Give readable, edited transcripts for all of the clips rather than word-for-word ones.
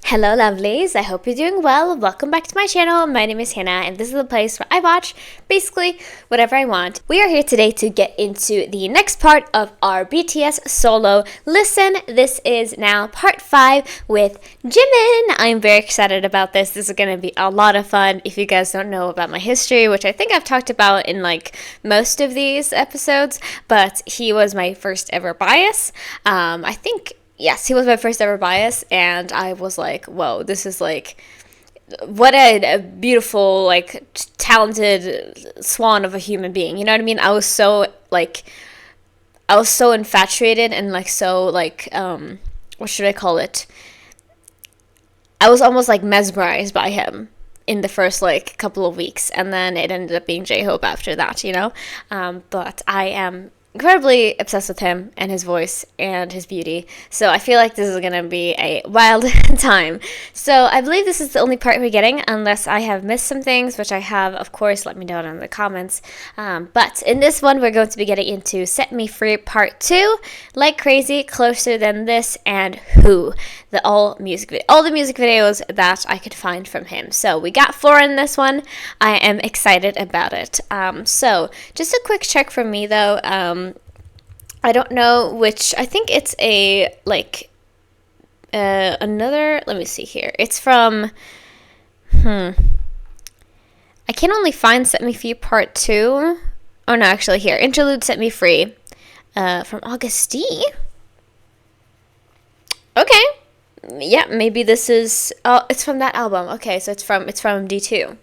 Hello lovelies, I hope you're doing well. Welcome back to my channel. My name is Hannah and this is the place where I watch basically whatever I want. We are here today to get into the next part of our BTS solo listen. This is now part 5 with Jimin. I'm very excited about this. This is going to be a lot of fun. If you guys don't know about my history, which I think I've talked about in like most of these episodes, but he was my first ever bias. Yes, he was my first ever bias, and I was like, whoa, this is like, what a beautiful, like, talented swan of a human being. You know what I mean? I was so infatuated and, like, so, like, what should I call it? I was almost, like, mesmerized by him in the first, like, couple of weeks, and then it ended up being J-Hope after that, you know? But I am incredibly obsessed with him and his voice and his beauty, so I feel like this is gonna be a wild time. So I believe this is the only part we're getting, unless I have missed some things, which I have. Of course, let me know in the comments. But in this one, we're going to be getting into Set Me Free Part 2, Like Crazy, Closer Than This, and Who, all the music videos that I could find from him. So we got 4 in this one. I am excited about it. So just a quick check from me though. I don't know which. I think it's a like another. Let me see here. It's from. I can only find Set Me Free Part 2. Oh no, actually here. Interlude Set Me Free, from August D. Okay. Yeah, maybe this is. Oh, it's from that album. Okay, so it's from D2.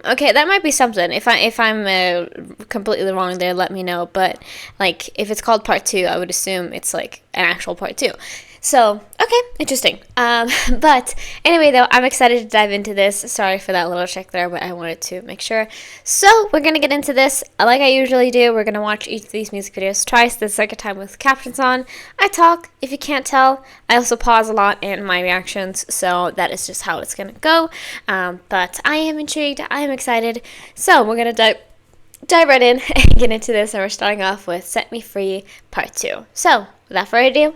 Okay, that might be something. If I'm completely wrong there, let me know. But like, if it's called part 2, I would assume it's like an actual part 2. So okay, interesting. But anyway, though, I'm excited to dive into this. Sorry for that little check there, but I wanted to make sure. So we're gonna get into this like I usually do. We're gonna watch each of these music videos twice. The second time with captions on. I talk. If you can't tell, I also pause a lot in my reactions. So that is just how it's gonna go. But I am intrigued. I am excited. So we're gonna dive right in and get into this. And we're starting off with Set Me Free Part 2. So without further ado,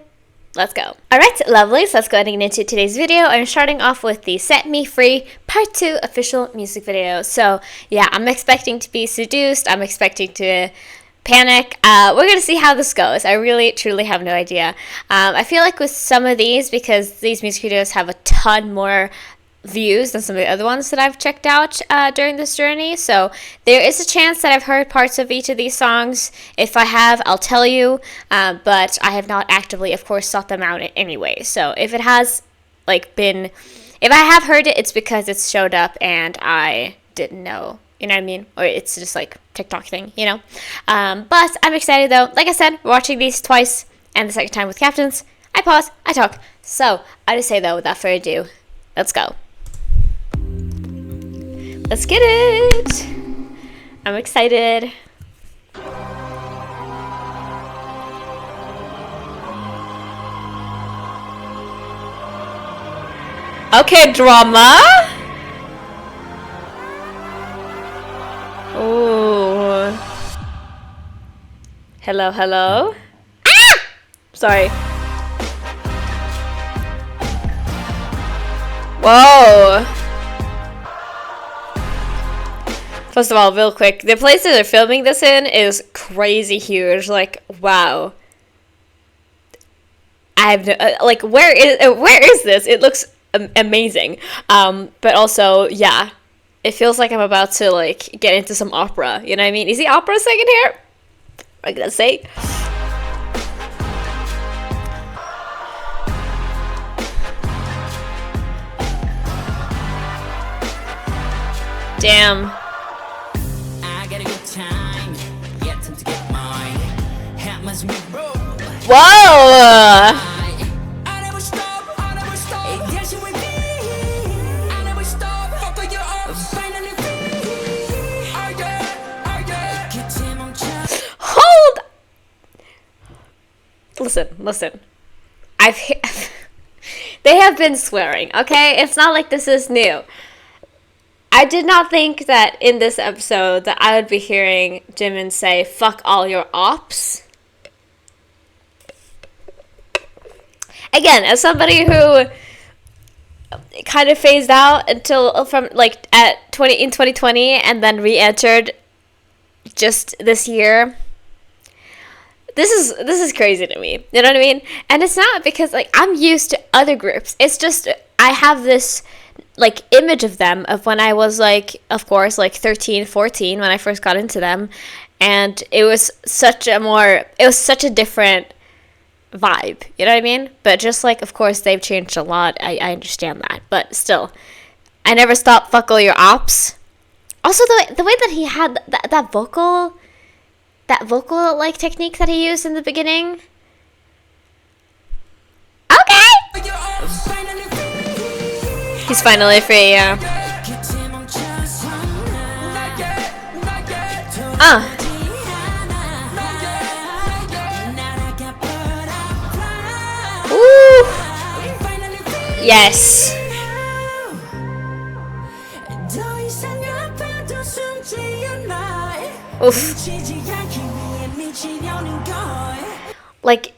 let's go. Alright, lovelies, let's go ahead and get into today's video. I'm starting off with the Set Me Free Part 2 official music video. So, yeah, I'm expecting to be seduced. I'm expecting to panic. We're going to see how this goes. I really, truly have no idea. I feel like with some of these, because these music videos have a ton more views than some of the other ones that I've checked out during this journey, so there is a chance that I've heard parts of each of these songs. If I have, I'll tell you, but I have not actively, of course, sought them out anyway. So if it has like been, if I have heard it, it's because it's showed up and I didn't know, you know what I mean, or it's just like TikTok thing, you know. But I'm excited though. Like I said, we're watching these twice, and the second time with captions. I pause, I talk. So I just say though, without further ado, let's go. Let's get it! I'm excited. Okay, drama. Ooh. Hello, hello. Ah! Sorry. Whoa. First of all, real quick, the place that they're filming this in is crazy huge. Like, wow. I have no, like, where is this? It looks amazing. But also, yeah, it feels like I'm about to like get into some opera. You know what I mean? Is the opera singing here? I'm gonna say. Damn. Whoa! Hold! Listen. They have been swearing, okay? It's not like this is new. I did not think that in this episode that I would be hearing Jimin say, "Fuck all your ops." Again, as somebody who kind of phased out until from like at 2020 and then re-entered just this year. This is crazy to me. You know what I mean? And it's not because like I'm used to other groups. It's just I have this like image of them of when I was like, of course, like 13, 14 when I first got into them, and it was such a different vibe. You know what I mean? But just like, of course, they've changed a lot. I understand that, but still, I never stopped fuck all your ops. Also, the way that he had that vocal like technique that he used in the beginning. Okay. He's finally free, yeah. Ooh. Yes. Oof. Like,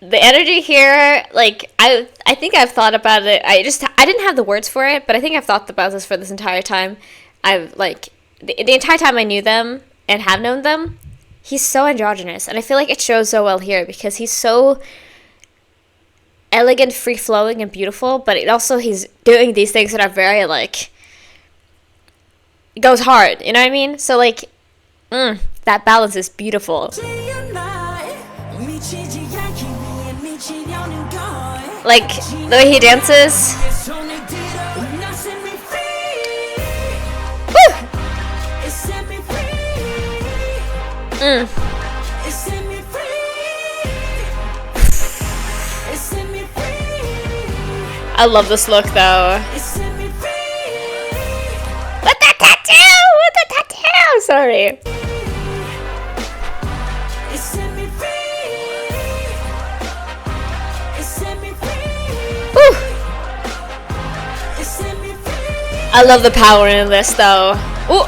the energy here, like, I think I've thought about it. I didn't have the words for it, but I think I've thought about this for this entire time. I've, like, the entire time I knew them and have known them, he's so androgynous. And I feel like it shows so well here because he's so elegant, free-flowing, and beautiful, but he's doing these things that are very, like, it goes hard, you know what I mean? So, like, that balance is beautiful. Like, the way he dances. Woo! I love this look, though. With the tattoo! With the tattoo! Sorry. I love the power in this, though. Ooh.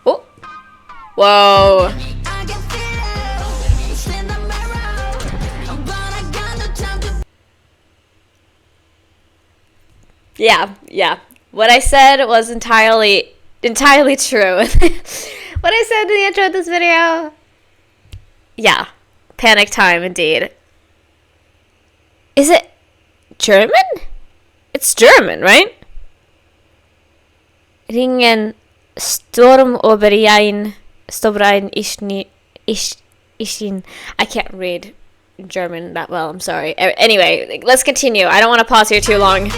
Ooh. Whoa. Yeah. What I said was entirely true. What I said in the intro of this video. Yeah. Panic time, indeed. Is it German? It's German, right? Ringen storm over ein Stobrein Ishin. I can't read German that well, I'm sorry. Anyway, let's continue. I don't want to pause here too long.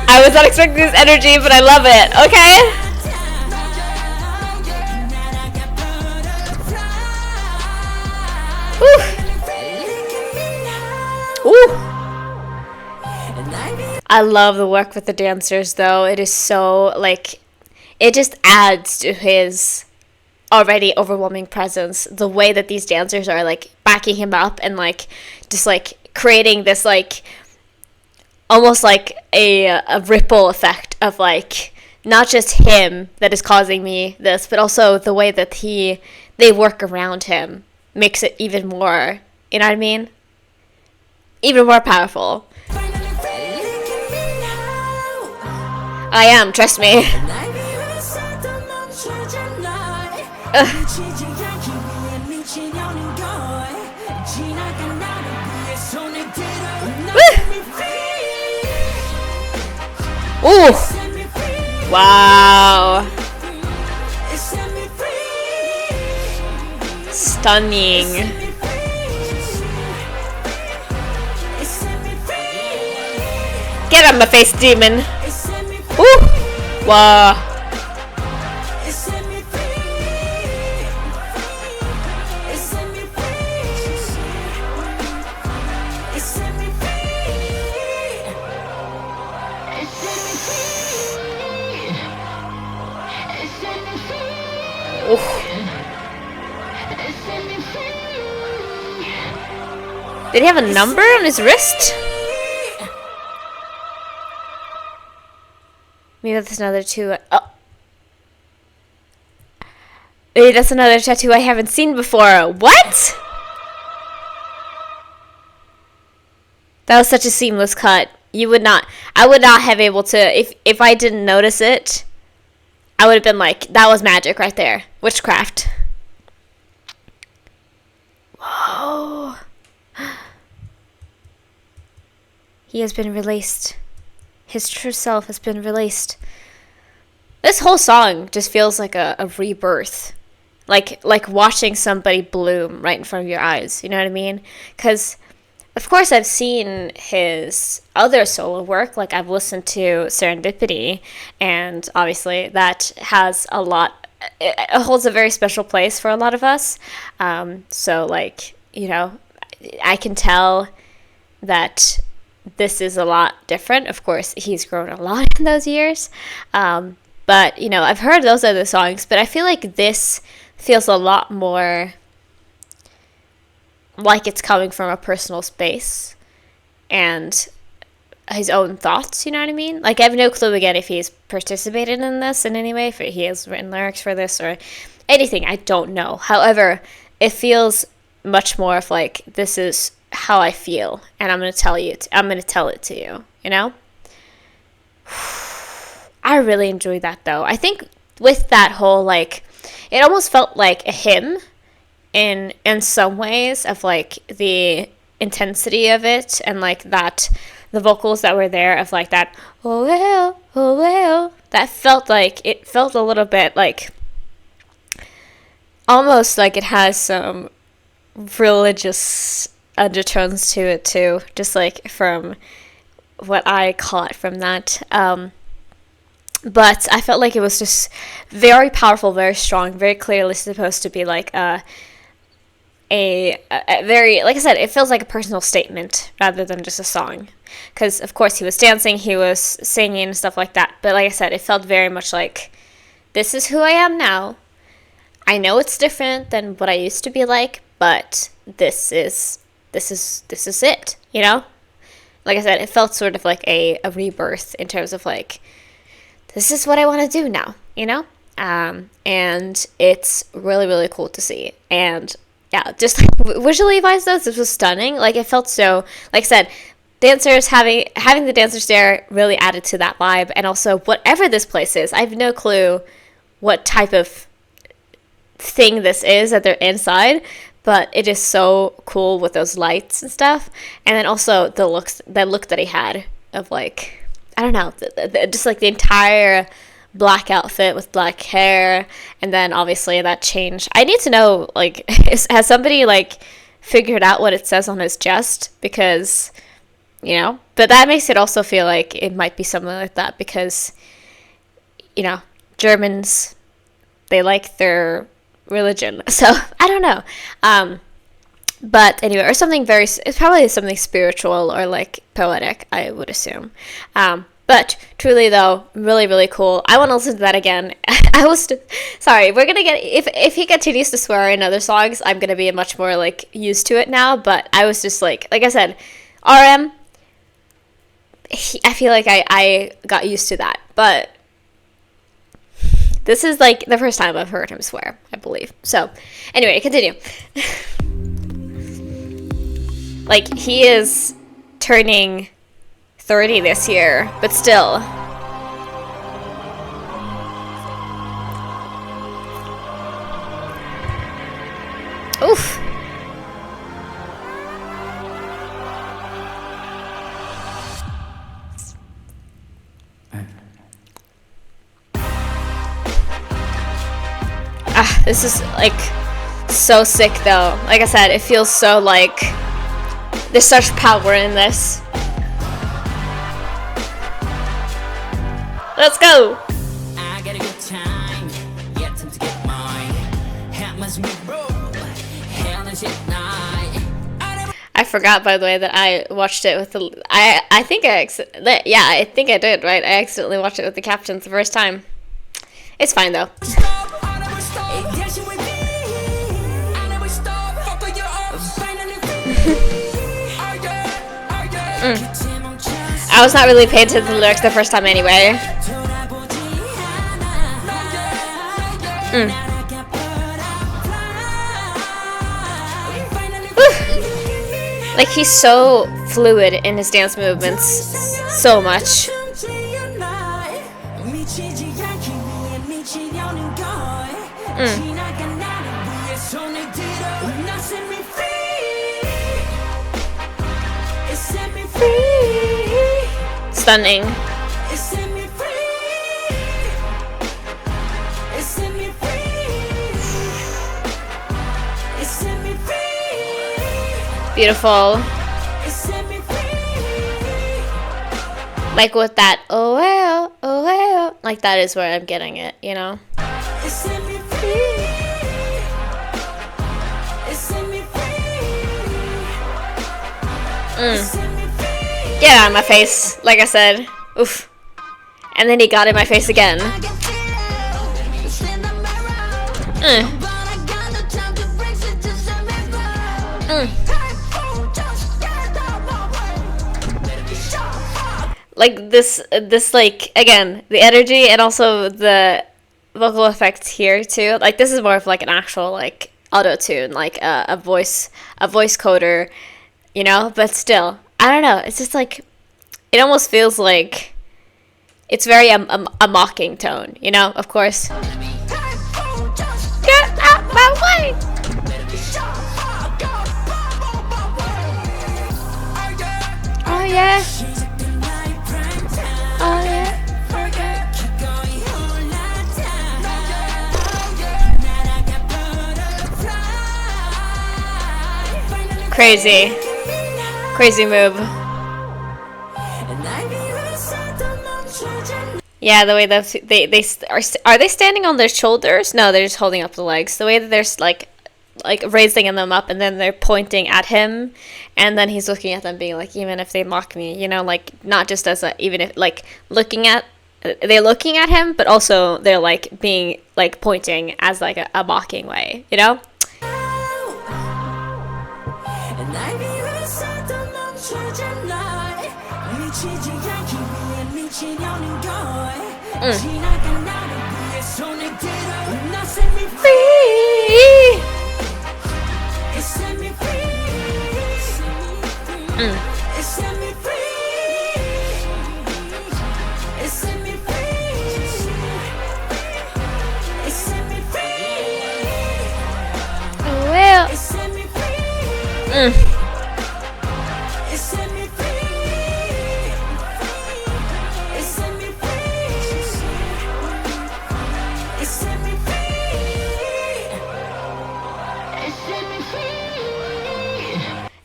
I was not expecting this energy, but I love it. Okay? Ooh. I love the work with the dancers, though. It is so, like, it just adds to his already overwhelming presence. The way that these dancers are, like, backing him up and, like, just, like, creating this, like, almost like a ripple effect of, like, not just him that is causing me this, but also the way that they work around him makes it even more, you know what I mean? Even more powerful. I am, trust me. Ooh! Wow! Stunning. Get out of my face, demon! Ooh! Wow! Did he have a number on his wrist? Maybe that's another tattoo. Oh. Maybe that's another tattoo I haven't seen before. What? That was such a seamless cut. You would not, I would not have able to, if I didn't notice it, I would have been like, that was magic right there. Witchcraft. Whoa. He has been released. His true self has been released. This whole song just feels like a rebirth. Like watching somebody bloom right in front of your eyes. You know what I mean? Because, of course, I've seen his other solo work. Like, I've listened to Serendipity. And, obviously, that has a lot... It holds a very special place for a lot of us. So, like, you know, I can tell that this is a lot different. Of course, he's grown a lot in those years. But, you know, I've heard those other songs, but I feel like this feels a lot more like it's coming from a personal space and his own thoughts, you know what I mean? Like, I have no clue, again, if he's participated in this in any way, if he has written lyrics for this or anything. I don't know. However, it feels much more of like, this is how I feel, and I'm going to tell you, I'm going to tell it to you, you know? I really enjoyed that, though. I think with that whole, like, it almost felt like a hymn in some ways, of like the intensity of it, and like that the vocals that were there of like that oh well, that felt like, it felt a little bit like almost like it has some religious undertones to it too, just like from what I caught from that. But I felt like it was just very powerful, very strong, very clearly supposed to be like a very, like I said, it feels like a personal statement rather than just a song. Because, of course, he was dancing, he was singing and stuff like that. But like I said, it felt very much like, this is who I am now. I know it's different than what I used to be like, but this is it, you know? Like I said, it felt sort of like a rebirth in terms of like, this is what I want to do now, you know? And it's really, really cool to see. And yeah, just like visually wise though, this was stunning. Like, it felt so, like I said, dancers, having the dancers there really added to that vibe. And also, whatever this place is, I have no clue what type of thing this is that they're inside, but it is so cool with those lights and stuff. And then also the look that he had of like, I don't know, just like the entire black outfit with black hair, and then obviously that change. I need to know, like, has somebody like figured out what it says on his chest? Because, you know, but that makes it also feel like it might be something like that, because, you know, Germans, they like their religion, so I don't know. But anyway, or something very, it's probably something spiritual or like poetic, I would assume. But truly though, really, really cool. I want to listen to that again. Sorry, we're going to get, if he continues to swear in other songs, I'm going to be much more like used to it now. But I was just like I said, RM, I feel like I got used to that. But this is like the first time I've heard him swear, I believe. So anyway, continue. Like, he is turning 30 this year, but still. Oof. This is like so sick though. Like I said, it feels so like there's such power in this. Let's go. I got a good time. Yet time to get mine. I forgot, by the way, that I watched it with the. I think I did, right? I accidentally watched it with the captions the first time. It's fine though. I was not really paying attention to the lyrics the first time anyway. Like, he's so fluid in his dance movements. So much. Stunning. Beautiful. Like with that, oh well, oh well. Like that is where I'm getting it, you know? Get out of my face, like I said. Oof. And then he got in my face again. Like this like, again, the energy and also the vocal effects here too. Like this is more of like an actual like auto-tune, like a voice coder, you know? But still, I don't know. It's just like, it almost feels like it's very a mocking tone, you know? Of course. Get out my way! Oh yeah. Oh yeah. Crazy move. Yeah, the way that are they standing on their shoulders? No, they're just holding up the legs. The way that they're like raising them up, and then they're pointing at him, and then he's looking at them, being like, even if they mock me, you know, like not just as a, even if like they're looking at him, but also they're like being like pointing as like a mocking way, you know.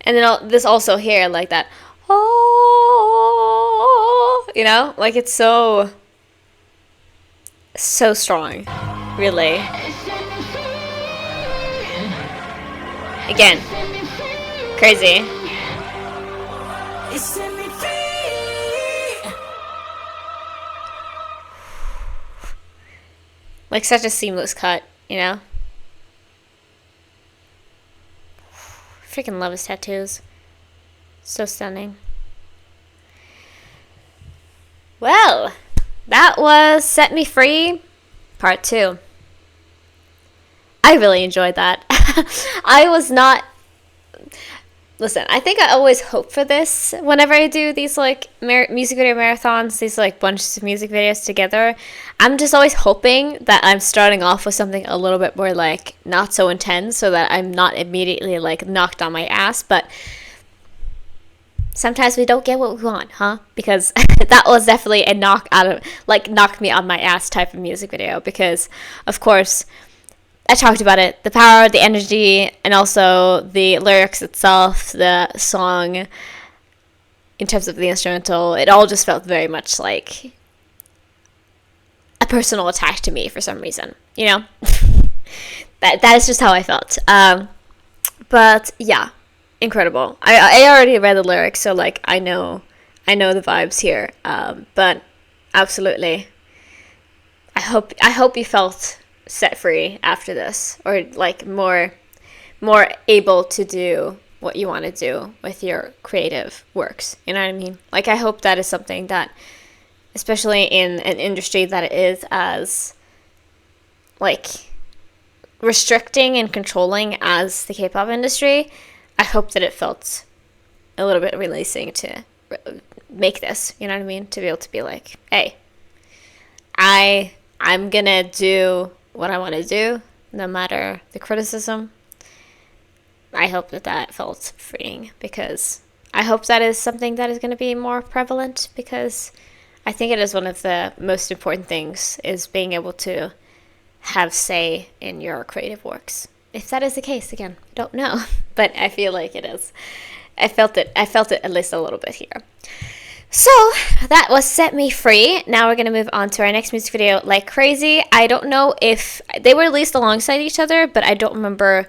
And then this also here, like that, oh, you know, like it's so strong, really. Again, crazy. Like such a seamless cut, you know? Freaking love his tattoos. So stunning. Well, that was Set Me Free, Part 2. I really enjoyed that. I was not... Listen, I think I always hope for this whenever I do these, like, music video marathons, these, like, bunches of music videos together. I'm just always hoping that I'm starting off with something a little bit more, like, not so intense, so that I'm not immediately, like, knocked on my ass. But sometimes we don't get what we want, huh? Because that was definitely a knock me on my ass type of music video. Because, of course, I talked about it, the power, the energy, and also the lyrics itself, the song, in terms of the instrumental, it all just felt very much like a personal attack to me for some reason, you know? that is just how I felt. But yeah, incredible. I already read the lyrics, so like I know the vibes here. But absolutely, I hope you felt set free after this, or like more able to do what you want to do with your creative works. You know what I mean? Like, I hope that is something that, especially in an industry that is as, like, restricting and controlling as the K-pop industry, I hope that it felt a little bit releasing to make this, you know what I mean? To be able to be like, hey, I'm gonna do what I want to do, no matter the criticism. I hope that felt freeing, because I hope that is something that is going to be more prevalent, because I think it is one of the most important things, is being able to have say in your creative works. If that is the case, again, I don't know, but I feel like it is. I felt it at least a little bit here. So that was Set Me Free. Now we're going to move on to our next music video, Like Crazy. I don't know if they were released alongside each other, but I don't remember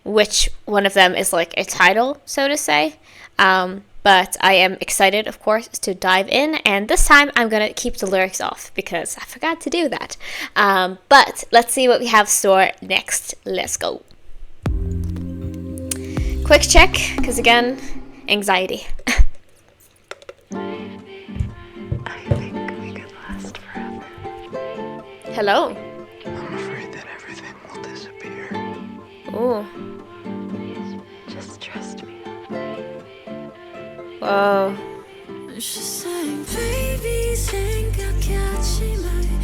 which one of them is like a title, so to say. But I am excited, of course, to dive in. And this time I'm going to keep the lyrics off, because I forgot to do that. But let's see what we have store next. Let's go. Quick check, because again, anxiety. Hello. I'm afraid that everything will disappear. Ooh. Just trust me. Whoa.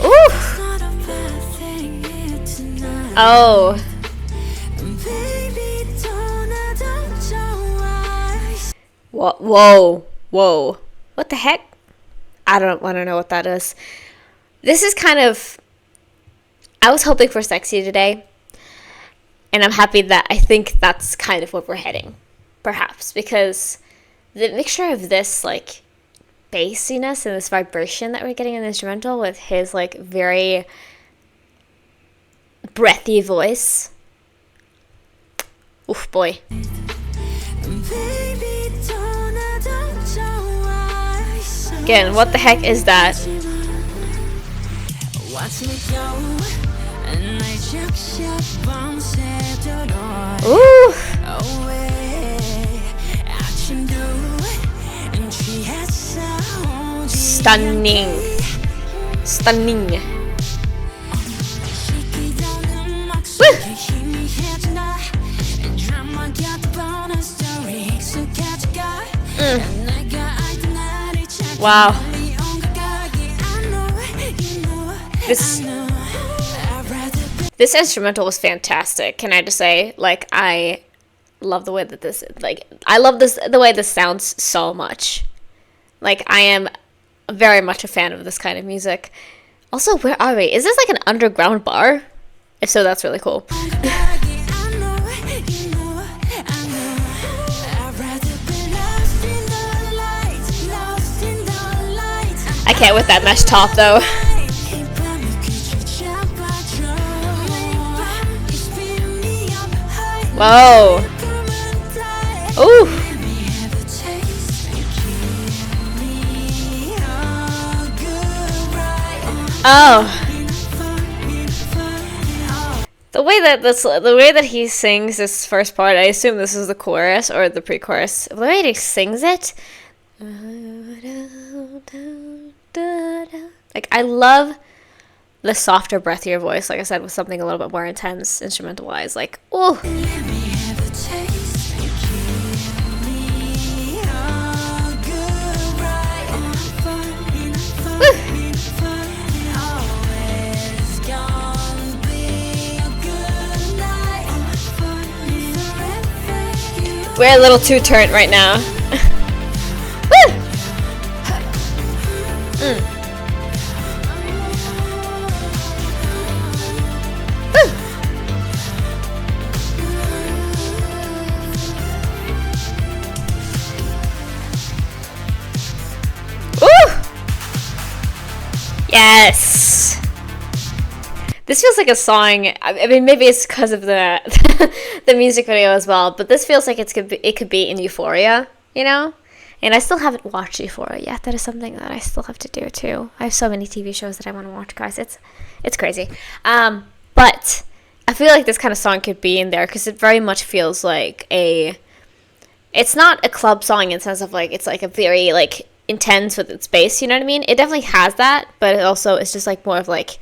Ooh. Oh. Whoa. Whoa. What the heck? I don't want to know what that is. This is kind of... I was hoping for sexy today, and I'm happy that I think that's kind of what we're heading, perhaps, because the mixture of this, like, bassiness and this vibration that we're getting in the instrumental with his, like, very breathy voice. Oof, boy. Again, what the heck is that? Ooh. Stunning. Stunning. Woo. Wow. This instrumental was fantastic. Can I just say, like, I love the way that this, like, I love this, the way this sounds so much. Like, I am very much a fan of this kind of music. Also, where are we? Is this like an underground bar? If so, that's really cool. I can't with that mesh top, though. Whoa. Ooh. Oh. The way that he sings this first part, I assume this is the chorus or the pre-chorus. The way he sings it, like, I love the softer, breathier voice, like I said, with something a little bit more intense, instrumental-wise. Like, ooh. We're a little too turnt right now. Woo! Yes! This feels like a song. I mean, maybe it's because of the the music video as well, but this feels like it could be in Euphoria, you know? And I still haven't watched Euphoria yet. That is something that I still have to do too. I have so many TV shows that I want to watch, guys. It's crazy. But I feel like this kind of song could be in there because it very much feels like a it's not a club song in the sense of like it's like a very like intense with its bass, you know what I mean? It definitely has that, but it also is just like more of like,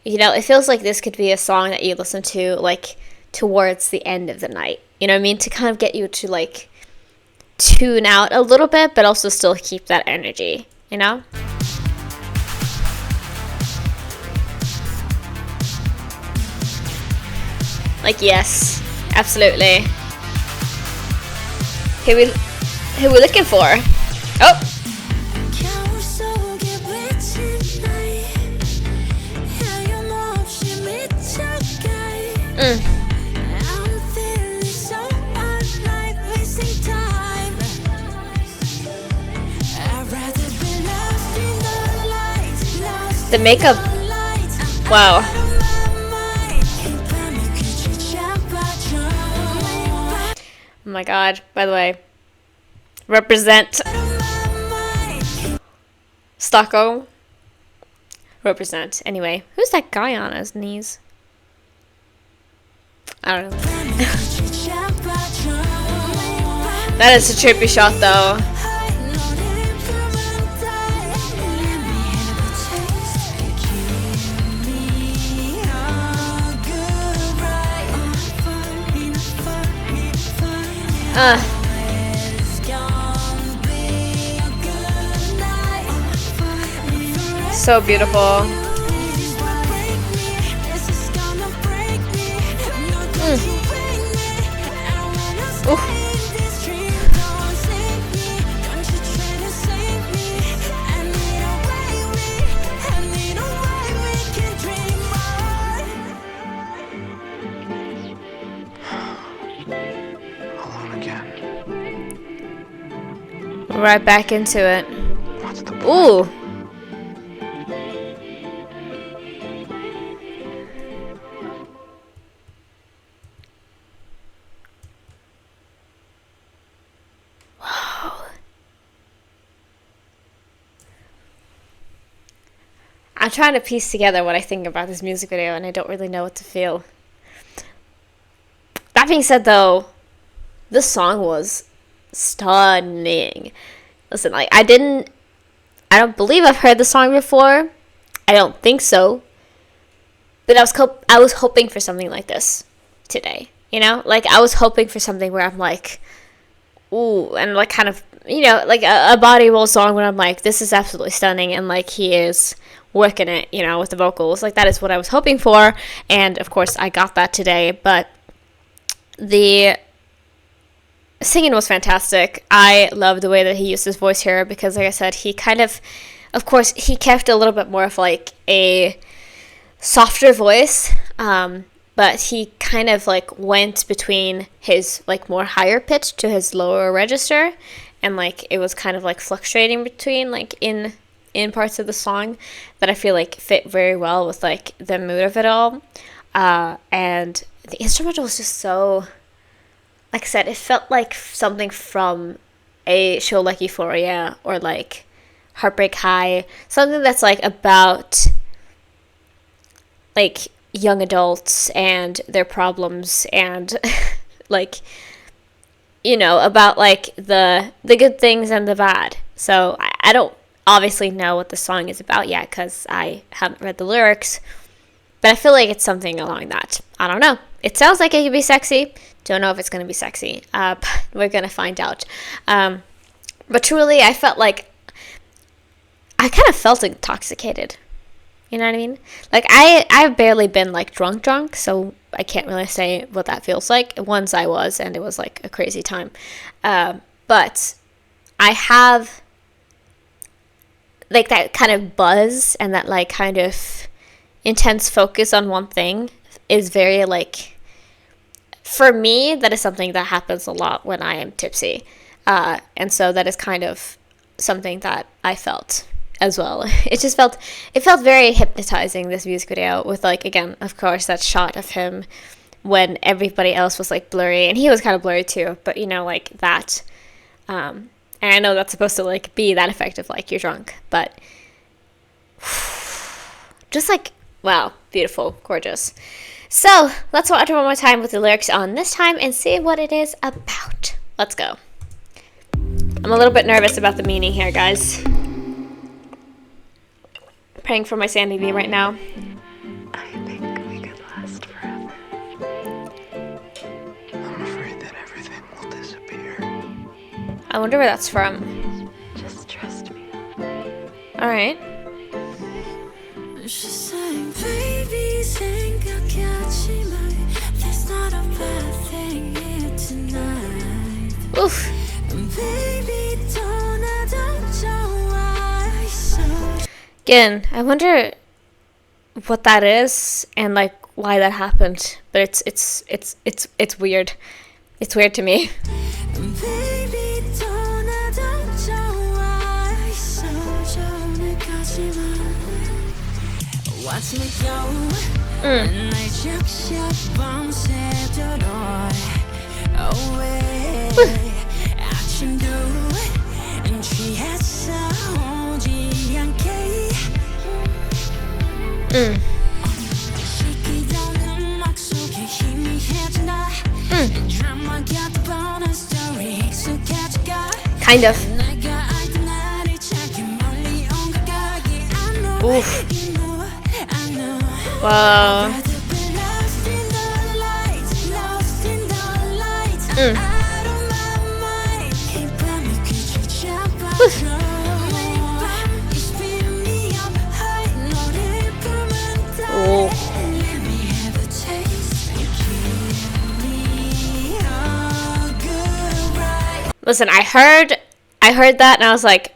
you know, it feels like this could be a song that you listen to like towards the end of the night, you know what I mean? To kind of get you to like tune out a little bit, but also still keep that energy, you know? Like, yes, absolutely. Who we looking for? Oh, the makeup. Wow. Oh my god, by the way. Represent Stockholm. Represent. Anyway, who's that guy on his knees? I don't know. That is a trippy shot though. So beautiful. Alone again. Right back into it. What's the point? Ooh. I'm trying to piece together what I think about this music video, and I don't really know what to feel. That being said, though, this song was stunning. Listen, like, I don't believe I've heard the song before. I don't think so. But I was hoping for something like this today, you know? Like, I was hoping for something where I'm like, ooh, and like kind of, you know, like a body roll song where I'm like, this is absolutely stunning, and like he is working it, you know, with the vocals. Like, that is what I was hoping for, and of course I got that today. But the singing was fantastic. I love the way that he used his voice here, because like I said, he kind of course he kept a little bit more of like a softer voice, but he kind of like went between his like more higher pitch to his lower register, and like it was kind of like fluctuating between like in parts of the song that I feel like fit very well with like the mood of it all. And the instrumental was just so, like I said, it felt like something from a show like Euphoria or like Heartbreak High, something that's like about like young adults and their problems, and like, you know, about like the good things and the bad. So I don't obviously know what the song is about yet, because I haven't read the lyrics, but I feel like it's something along that. I don't know. It sounds like it could be sexy. Don't know if it's going to be sexy, but we're going to find out. But truly, I felt like I kind of felt intoxicated. You know what I mean? Like, I've barely been like drunk, so I can't really say what that feels like. Once I was, and it was like a crazy time. But I have like that kind of buzz and that like kind of intense focus on one thing is very like, for me, that is something that happens a lot when I am tipsy. And so that is kind of something that I felt as well. It felt very hypnotizing, this music video, with like, again, of course, that shot of him when everybody else was like blurry, and he was kind of blurry too, but you know, like that. And I know that's supposed to like be that effective, like you're drunk, but just like, wow, beautiful, gorgeous. So let's watch it one more time with the lyrics on this time and see what it is about. Let's go. I'm a little bit nervous about the meaning here, guys. Praying for my sanity right now. I think we could last forever. I'm afraid that everything will disappear. I wonder where that's from. Just trust me. Alright. Baby, 생각하지 마. There's not a bad thing here tonight. Oof. Baby, don't 좋아했어. Again, I wonder what that is and like why that happened. But it's weird. It's weird to me. Baby, don't 좋아했어. 전에까지만. Watch me go. 날 적셔 밤새도록. Away. 아침도 취했어 오지 않게. 시키던 음악 속에 희미해진다. 드라마 같은 뻔한 스토리 익숙해져가. Kind of. 내가 알던 나를 찾기 멀리 온 것 같게. I know, Oof. you know, I know. Wow. Rather be lost in the lights, lost in the lights. Out of my mind. 이 밤이 귀를 잡아줘. 이 spin me up high. 너를 보면 다. 오. Let me have a taste. Give me a good ride. Listen, I heard that and I was like,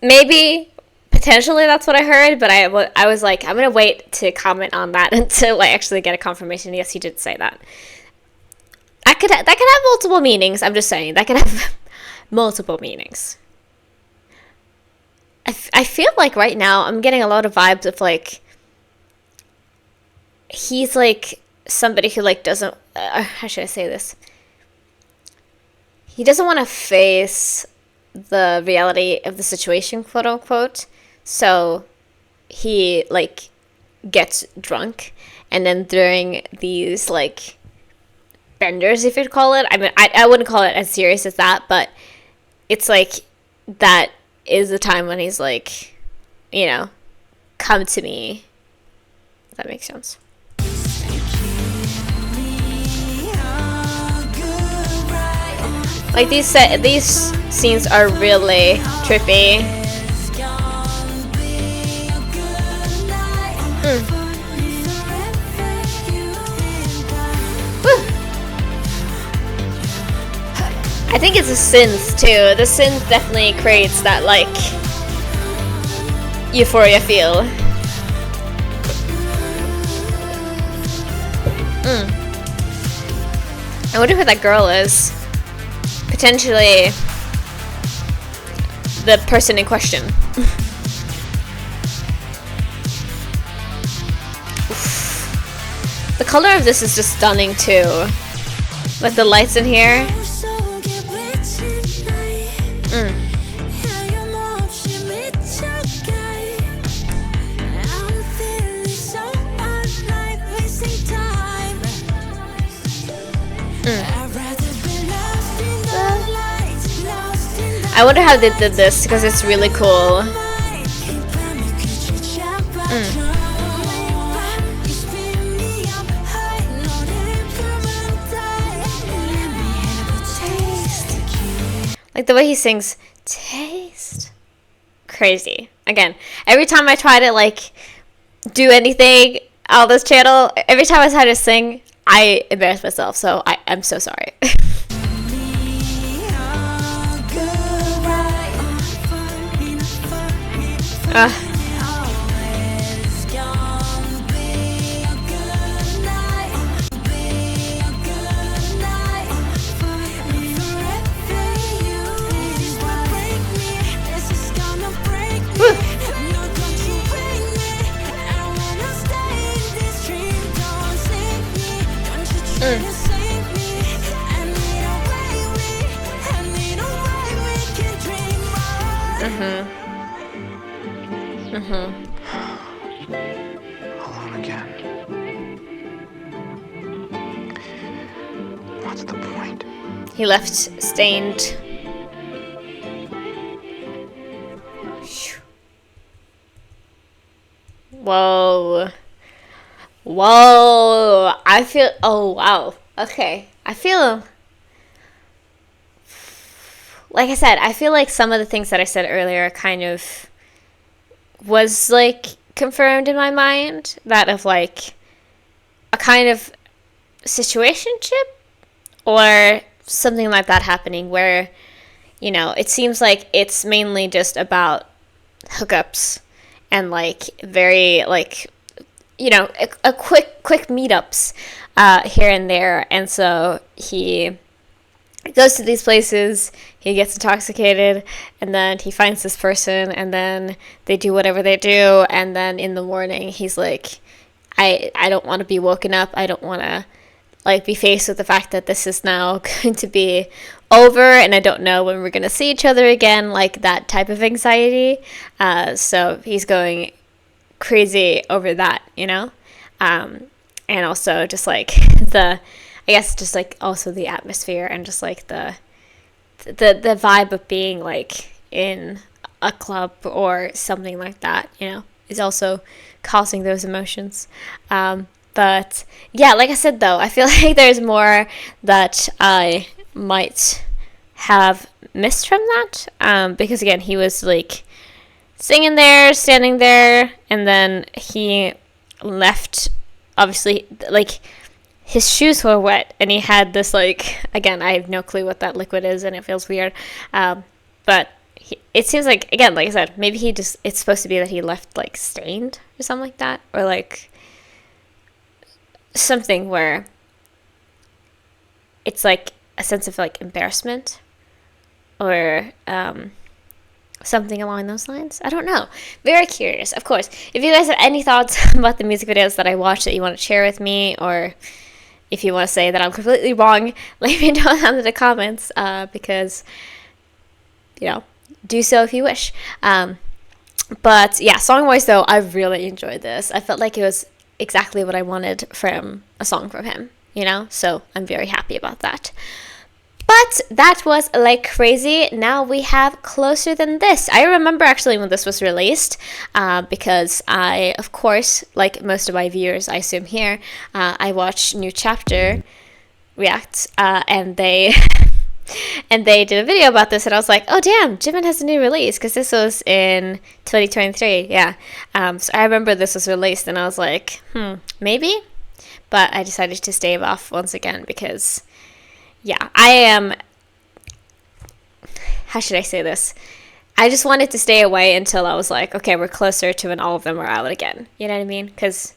maybe potentially that's what I heard, but I was like, I'm gonna wait to comment on that until I actually get a confirmation. Yes, he did say that. That could have multiple meanings. I'm just saying that could have multiple meanings. I feel like right now I'm getting a lot of vibes of like he's like somebody who like doesn't. How should I say this? He doesn't want to face the reality of the situation, quote unquote. So he like gets drunk, and then during these like benders, if you'd call it. I mean, I wouldn't call it as serious as that, but it's like that is the time when he's like, you know, come to me. If that makes sense. Like these scenes are really trippy. I think it's a synth too. The synth definitely creates that like euphoria feel. I wonder who that girl is. Potentially the person in question. The color of this is just stunning too. With the lights in here. I wonder how they did this because it's really cool. Like the way he sings, taste. Crazy. Again, every time I try to like do anything on this channel, every time I try to sing, I embarrass myself. So I'm so sorry. Alone again. What's the point? He left stained. Whoa. Whoa. I feel. Oh, wow. Okay. I feel. Like I said, I feel like some of the things that I said earlier kind of was like confirmed in my mind. That of like a kind of situationship or something like that happening where, you know, it seems like it's mainly just about hookups and like very like, you know, a quick meetups here and there. And so he goes to these places, he gets intoxicated, and then he finds this person, and then they do whatever they do, and then in the morning he's like, I don't want to be woken up, I don't want to like be faced with the fact that this is now going to be over and I don't know when we're going to see each other again, like that type of anxiety. So he's going crazy over that, you know? And also just like I guess just like also the atmosphere and just like the vibe of being like in a club or something like that, you know, is also causing those emotions. But yeah, like I said though, I feel like there's more that I might have missed from that. Because again, he was like singing there, standing there, and then he left, obviously, like his shoes were wet and he had this like, again, I have no clue what that liquid is and it feels weird. But it seems like, again, like I said, maybe it's supposed to be that he left like stained or something like that, or like something where it's like a sense of like embarrassment or something along those lines. I don't know. Very curious. Of course, if you guys have any thoughts about the music videos that I watched that you want to share with me, or if you want to say that I'm completely wrong, let me know down in the comments, because, you know, do so if you wish. But yeah, song-wise though, I really enjoyed this. I felt like it was exactly what I wanted from a song from him, you know? So I'm very happy about that. But that was like crazy. Now we have Closer Than This. I remember actually when this was released, because I, of course, like most of my viewers, I assume here, I watched New Chapter React, and they and they did a video about this, and I was like, oh damn, Jimin has a new release, because this was in 2023, yeah. So I remember this was released, and I was like, maybe? But I decided to stave off once again, because, yeah, I am, how should I say this? I just wanted to stay away until I was like, okay, we're closer to when all of them are out again. You know what I mean? Because,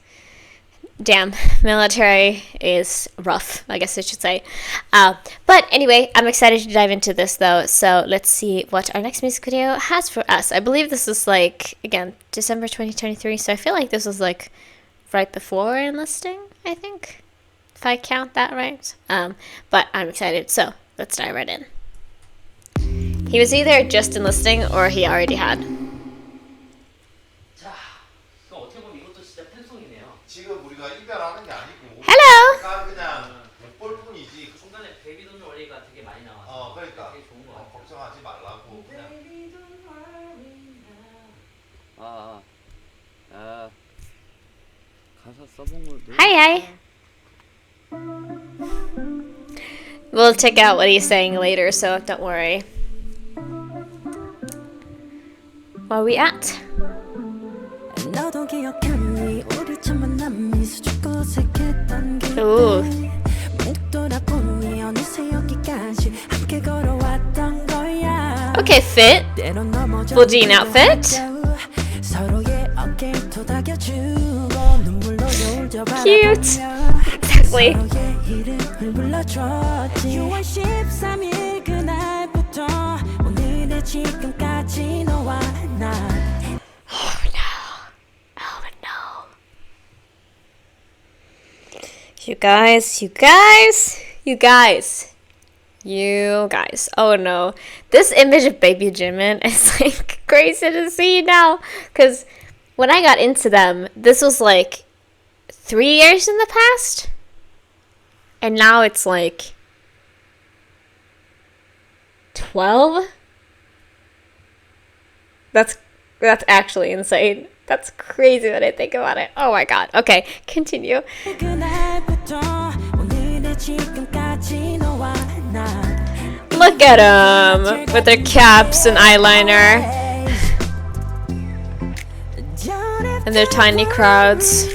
damn, military is rough, I guess I should say. But anyway, I'm excited to dive into this though. So let's see what our next music video has for us. I believe this is like, again, December 2023. So I feel like this was like right before enlisting, I think, if I count that right. But I'm excited. So let's dive right in. He was either just enlisting or he already had. 지금 우리가 이별하는 게 아니고 Hello. 그냥 볼 뿐이지. 중간에 베이비돈 워리가 되게 많이 나와서 그러니까 되게 좋은 거 같아요. 걱정하지 말라고 그냥. 가사 써본 걸. Hi. We'll check out what he's saying later, so don't worry. Where are we at? 너도 기억하니 우리 첫 만남이 수줍고 어색했던 Ooh. 문득 돌아보니 어느새 여기까지 함께 걸어왔던 거야. Okay, fit. 때론 넘어져 Full jean outfit. 서로의 어깨에 토닥여주고 눈물로 울져바라보며 Cute. Exactly. 서로의 이름을 불러줬지. 6월 13일 그날부터 오늘의 지금까지 너와 나. You guys. Oh no. This image of baby Jimin is like crazy to see now. Because when I got into them, this was like 3 years in the past. And now it's like 12? That's actually insane. That's crazy when I think about it. Oh my god. Okay, continue. Look at them with their caps and eyeliner and their tiny crowds.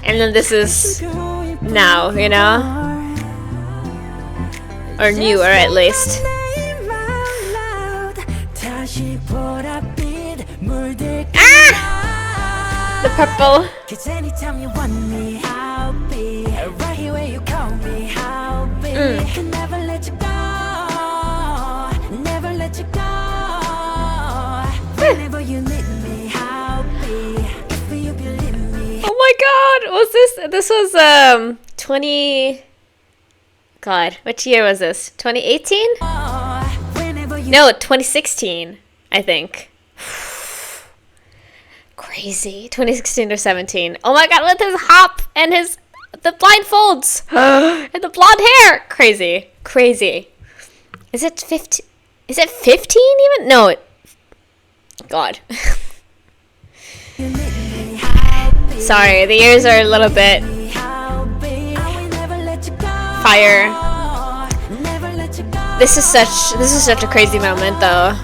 And then this is now, you know? Or newer at least. Ah! The purple. Oh my god, was this was 20 God, which year was this? 2018? No, 2016, I think. Crazy. 2016 or 17. Oh my god, with his hop and the blindfolds and the blonde hair. Crazy. Crazy. Is it 15? Is it 15 even? No. God. Sorry, the ears are a little bit fire. This is such a crazy moment though.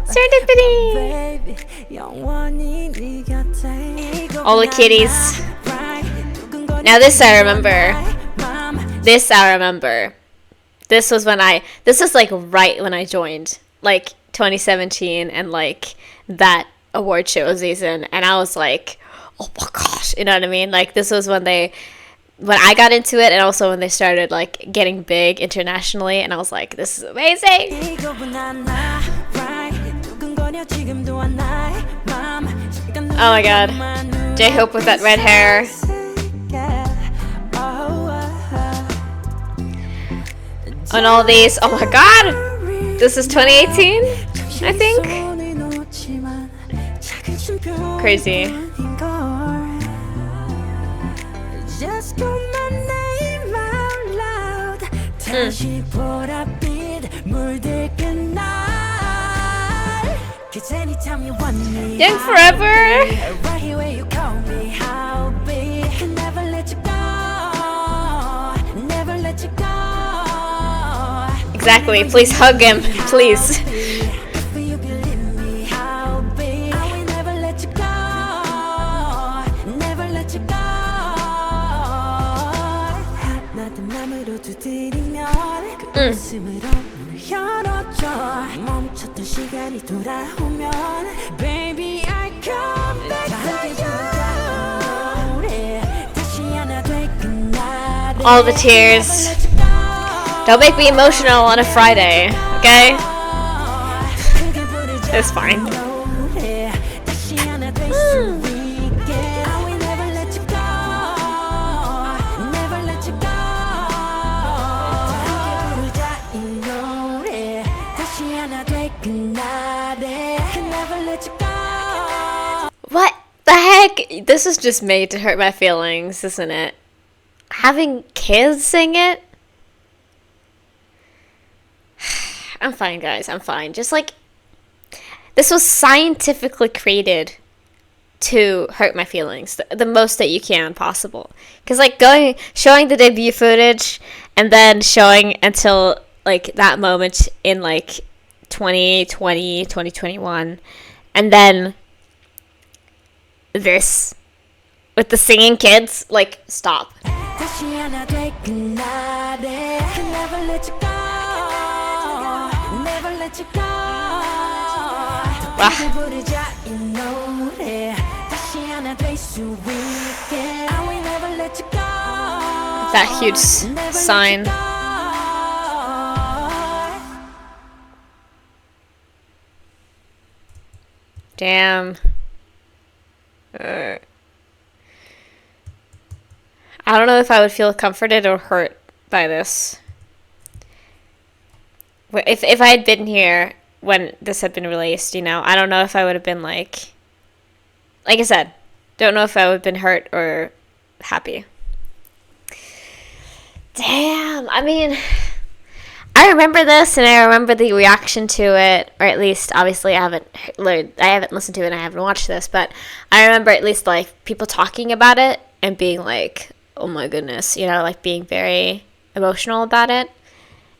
Serendipity. All the kitties. Now this I remember. This was like right when I joined, like 2017 and like that award show season, and I was like, oh my gosh, you know what I mean? Like this was when I got into it, and also when they started like getting big internationally, and I was like, this is amazing. Oh my god, J-Hope with that red hair. On all these, oh my god, this is 2018, I think. Crazy. Young forever. Exactly. Please hug him, please. All the tears. Don't make me emotional on a Friday, okay? It's fine. What the heck? This is just made to hurt my feelings, isn't it? Having kids sing it? I'm fine, guys. I'm fine. Just like, this was scientifically created to hurt my feelings the most that you can possible. Because like showing the debut footage and then showing until like that moment in like 2020, 2021, and then this with the singing kids, like, stop. That huge sign. Damn. I I don't know if I would feel comforted or hurt by this. If I had been here when this had been released, you know, I don't know if I would have been like I said, don't know if I would have been hurt or happy. Damn, I mean, I remember this, and I remember the reaction to it, or at least, obviously, I haven't listened to it, and I haven't watched this, but I remember at least, like, people talking about it, and being like, oh my goodness, you know, like, being very emotional about it,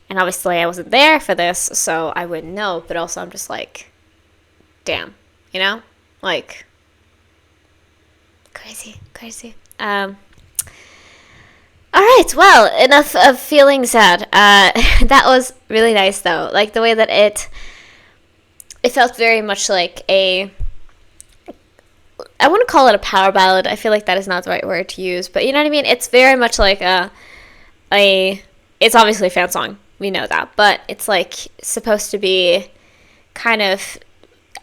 and obviously, I wasn't there for this, so I wouldn't know, but also, I'm just like, damn, you know, like, crazy, Alright, well, enough of feeling sad. That was really nice, though. Like, the way that it felt very much like I want to call it a power ballad. I feel like that is not the right word to use, but you know what I mean? It's very much like it's obviously a fan song. We know that, but it's like supposed to be kind of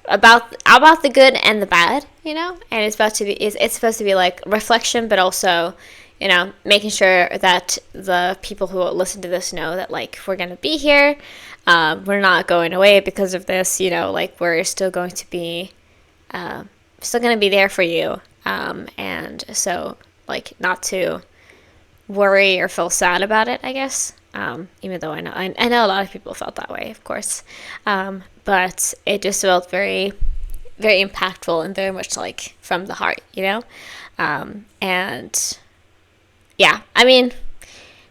about the good and the bad, you know? And it's supposed to be like reflection, but also, you know, making sure that the people who listen to this know that, like, we're going to be here. We're not going away because of this, you know, like, we're still going to be there for you. And so, like, not to worry or feel sad about it, I guess. Even though I know a lot of people felt that way, of course. But it just felt very, very impactful and very much, like, from the heart, you know? And yeah, I mean,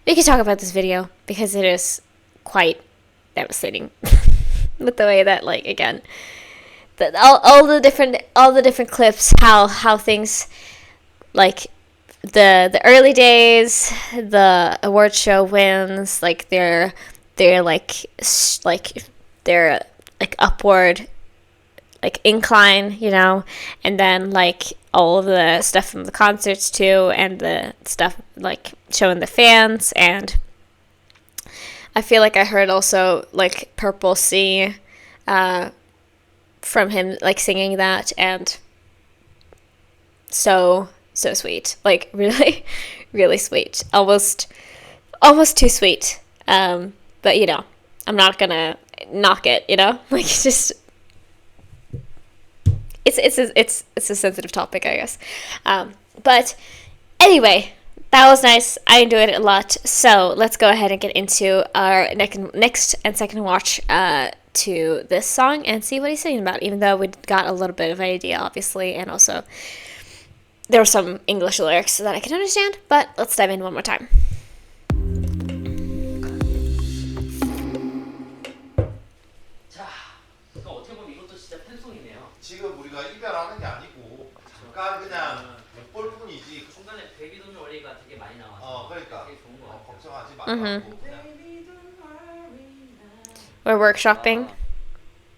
we could talk about this video because it is quite devastating with the way that, like, again, all the different clips, how things, like, the early days, the award show wins, like, they're upward, like, incline, you know, and then, like, all of the stuff from the concerts too, and the stuff, like, showing the fans, and I feel like I heard also, like, Purple Sea from him, like, singing that, and so sweet, like, really, really sweet, almost too sweet, but, you know, I'm not gonna knock it, you know, like, it's just, it's a sensitive topic, I guess. But anyway, that was nice. I enjoyed it a lot. So let's go ahead and get into our next and second watch to this song and see what he's singing about. Even though we got a little bit of an idea, obviously, and also there were some English lyrics that I can understand. But let's dive in one more time. 지금 우리가 이별하는 게 아니고 잠깐 그냥 볼 뿐이지. 중간에 베이비 돈 워리가 되게 많이 나와서 그러니까 되게 좋은 것 같아요. 걱정하지 말고 그냥. We're workshopping.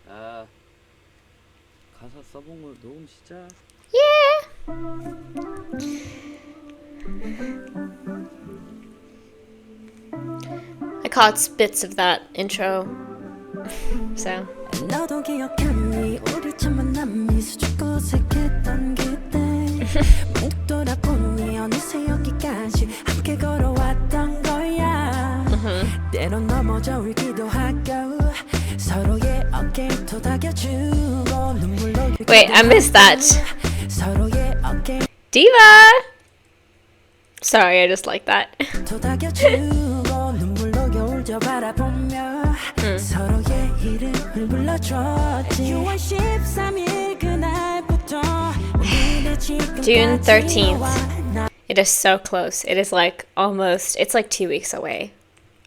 아, 가사 써본 거 녹음 시작. Yeah. I caught bits of that intro. So. 너도 기억하니 우리 첫 만남이 수줍고 어색했던 그때 묵 돌아보니 어느새 여기까지 함께 걸어왔던 거야 때론 넘어져 울기도 하고 서로의 어깨에 토닥여주고 눈물로 Wait, I missed that. 서로의 어깨에 Diva! Sorry, I just like that. 토닥여주고 눈물로 겨울 저 바라보며 서로의 이름을 불러줬지 6월 13일 그날부터 June 13th. It is so close. It is like almost, it's like 2 weeks away.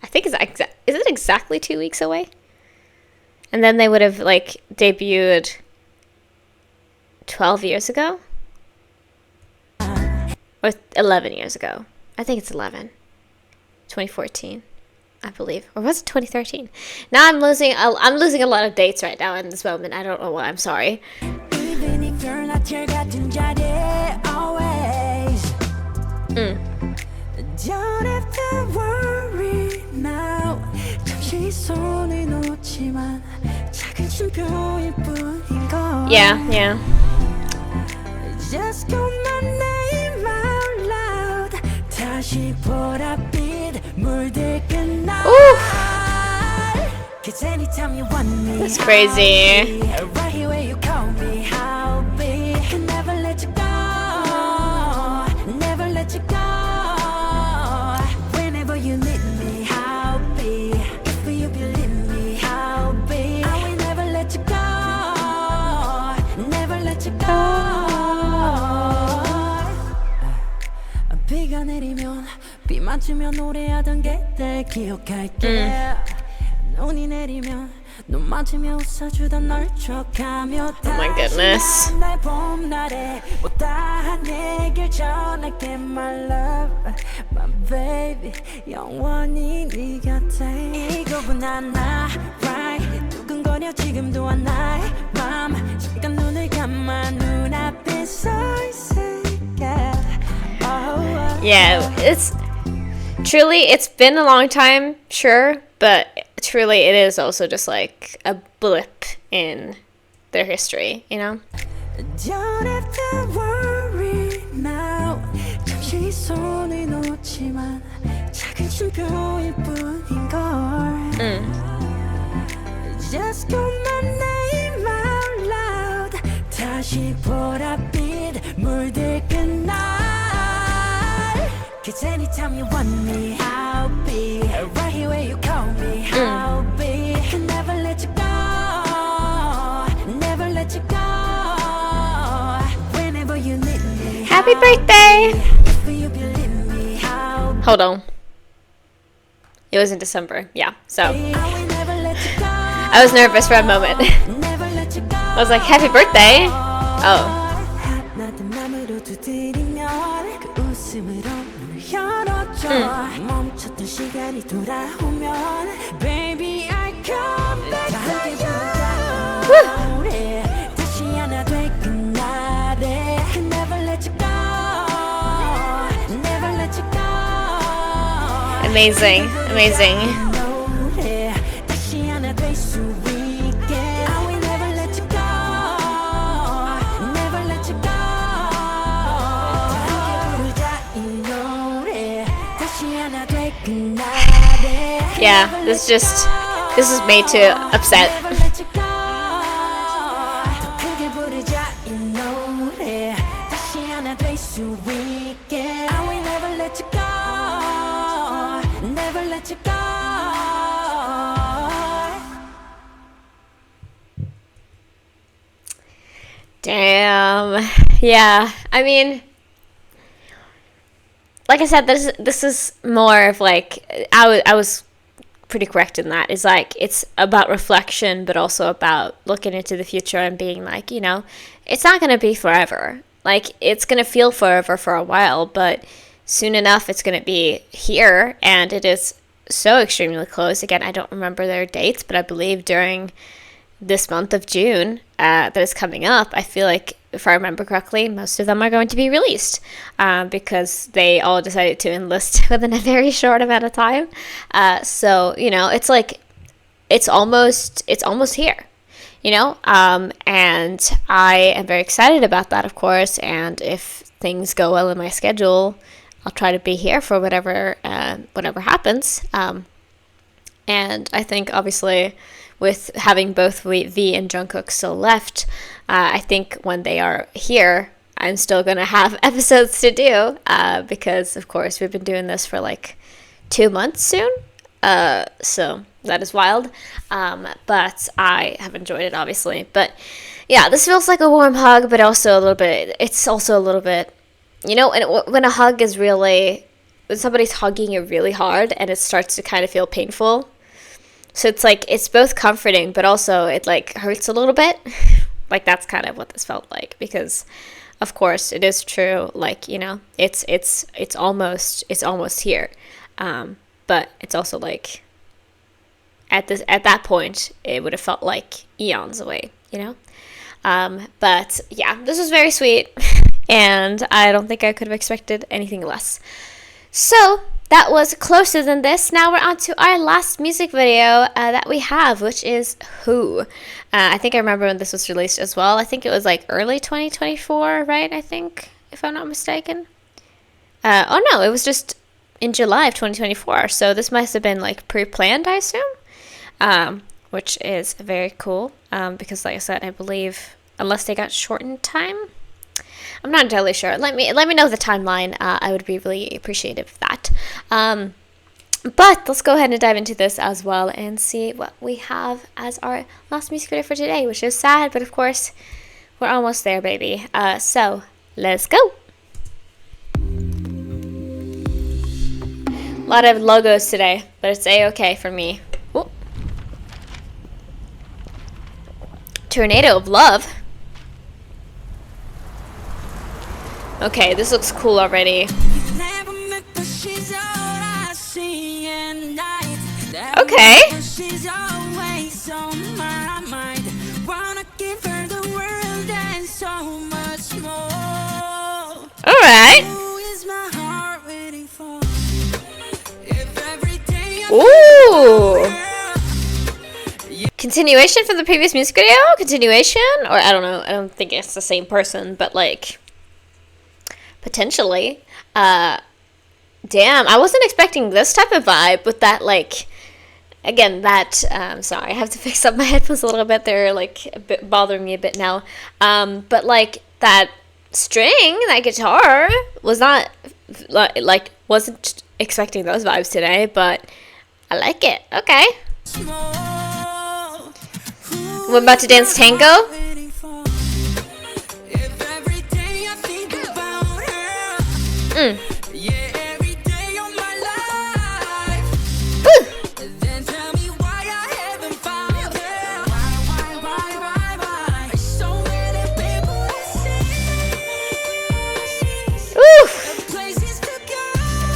I think is it exactly 2 weeks away? And then they would have, like, debuted 12 years ago? Or 11 years ago. I think it's 11. 2014, I believe. Or was it 2013? Now I'm losing a lot of dates right now in this moment. I don't know why. I'm sorry. Don't have to worry now. 잠시 손을 놓지만 작은 쉼표일 뿐인 걸. Yeah. Just call my name out loud. 다시 보랏빛 물들긴 날 Cause anytime you want me That's crazy. I'll be right here where you call me I'll be Can never let you go Never let you go Whenever you need me I'll be If you believe me I'll be I will never let you go Never let you go 비가 내리면 비 맞으며 노래하던 그때 기억할게 눈이 내리면 눈 맞으며 웃어주던 널 촉하며 Oh my goodness. 날 봄날에 못다한 얘길 전할게 my love my baby 영원히 네 곁에 이 곡은 하나 right 두근거려 지금도 하나의 맘 잠깐 눈을 감아 눈앞에 서 있을게 Yeah, it's truly, it's been a long time, sure, but truly it is also just like a blip in their history, you know? Don't have to worry now 잠시 손을 놓지만 작은 쉼표일 뿐인걸 Just call my name out loud 다시 보랏빛 물들긴 날 Cause anytime you want me I'll be right here where you call me I'll be Can never let you go Never let you go Whenever you need me Happy birthday! If you believe me I'll be Hold on. It was in December, yeah, so I will never let you go I was nervous for a moment. Never let you go I was like, happy birthday! Oh. 나도 맘으로 두드리면 그 웃음으로 문을 열어줘 멈췄던 시간이 돌아오면 Baby I come back 다 함께 부르자 노래 다시 하나 될 그날에 Never let you go Never let you go Amazing, amazing. 노래 다시 하나 될 수 있게 I will never let you go Never let you go 다 함께 부르자 이 노래 다시 하나 될 그날에 Yeah, this is made to upset. Never let you go 더 크게 부르자 이 노래 다시 하나 될 수 있게 I will never let you go Never let you go Damn. Yeah. I mean, like I said, this is more of like I was pretty correct in that. It's like it's about reflection, but also about looking into the future and being like, you know, it's not gonna be forever. Like it's gonna feel forever for a while, but soon enough it's gonna be here, and it is so extremely close. Again, I don't remember their dates, but I believe during this month of June that is coming up, I feel like, if I remember correctly, most of them are going to be released because they all decided to enlist within a very short amount of time. So, you know, it's like, it's almost here, you know? And I am very excited about that, of course. And if things go well in my schedule, I'll try to be here for whatever happens. And I think, obviously, with having both V and Jungkook still left, I think when they are here, I'm still going to have episodes to do because, of course, we've been doing this for like 2 months soon. So that is wild. But I have enjoyed it, obviously. But yeah, this feels like a warm hug, but also a little bit, it's also a little bit, you know, and when a hug is really, when somebody's hugging you really hard and it starts to kind of feel painful. So it's like, it's both comforting, but also it like hurts a little bit. Like that's kind of what this felt like, because of course it is true. Like, you know, it's almost here. But it's also like at that point, it would have felt like eons away, you know? But yeah, this was very sweet. And I don't think I could have expected anything less. So that was Closer Than This. Now we're on to our last music video that we have, which is Who. I think I remember when this was released as well. I think it was like early 2024, right? I think, if I'm not mistaken. Oh no, it was just in July of 2024. So this must have been like pre-planned, I assume, which is very cool. Because, like I said, I believe unless they got shortened time, I'm not entirely sure. Let me know the timeline. I would be really appreciative of that. But let's go ahead and dive into this as well and see what we have as our last music video for today, which is sad, but of course, we're almost there, baby. So, let's go! A lot of logos today, but it's a-okay for me. Ooh. Tornado of Love. Okay, this looks cool already. Okay. Alright. Ooh. Continuation from the previous music video? Continuation? Or I don't know. I don't think it's the same person, but like potentially. Damn, I wasn't expecting this type of vibe with that, like, again, that, sorry, I have to fix up my headphones a little bit. They're, like, a bit bothering me a bit now. But, like, that string, that guitar, was not, like, wasn't expecting those vibes today, but I like it. Okay. We're about to dance tango?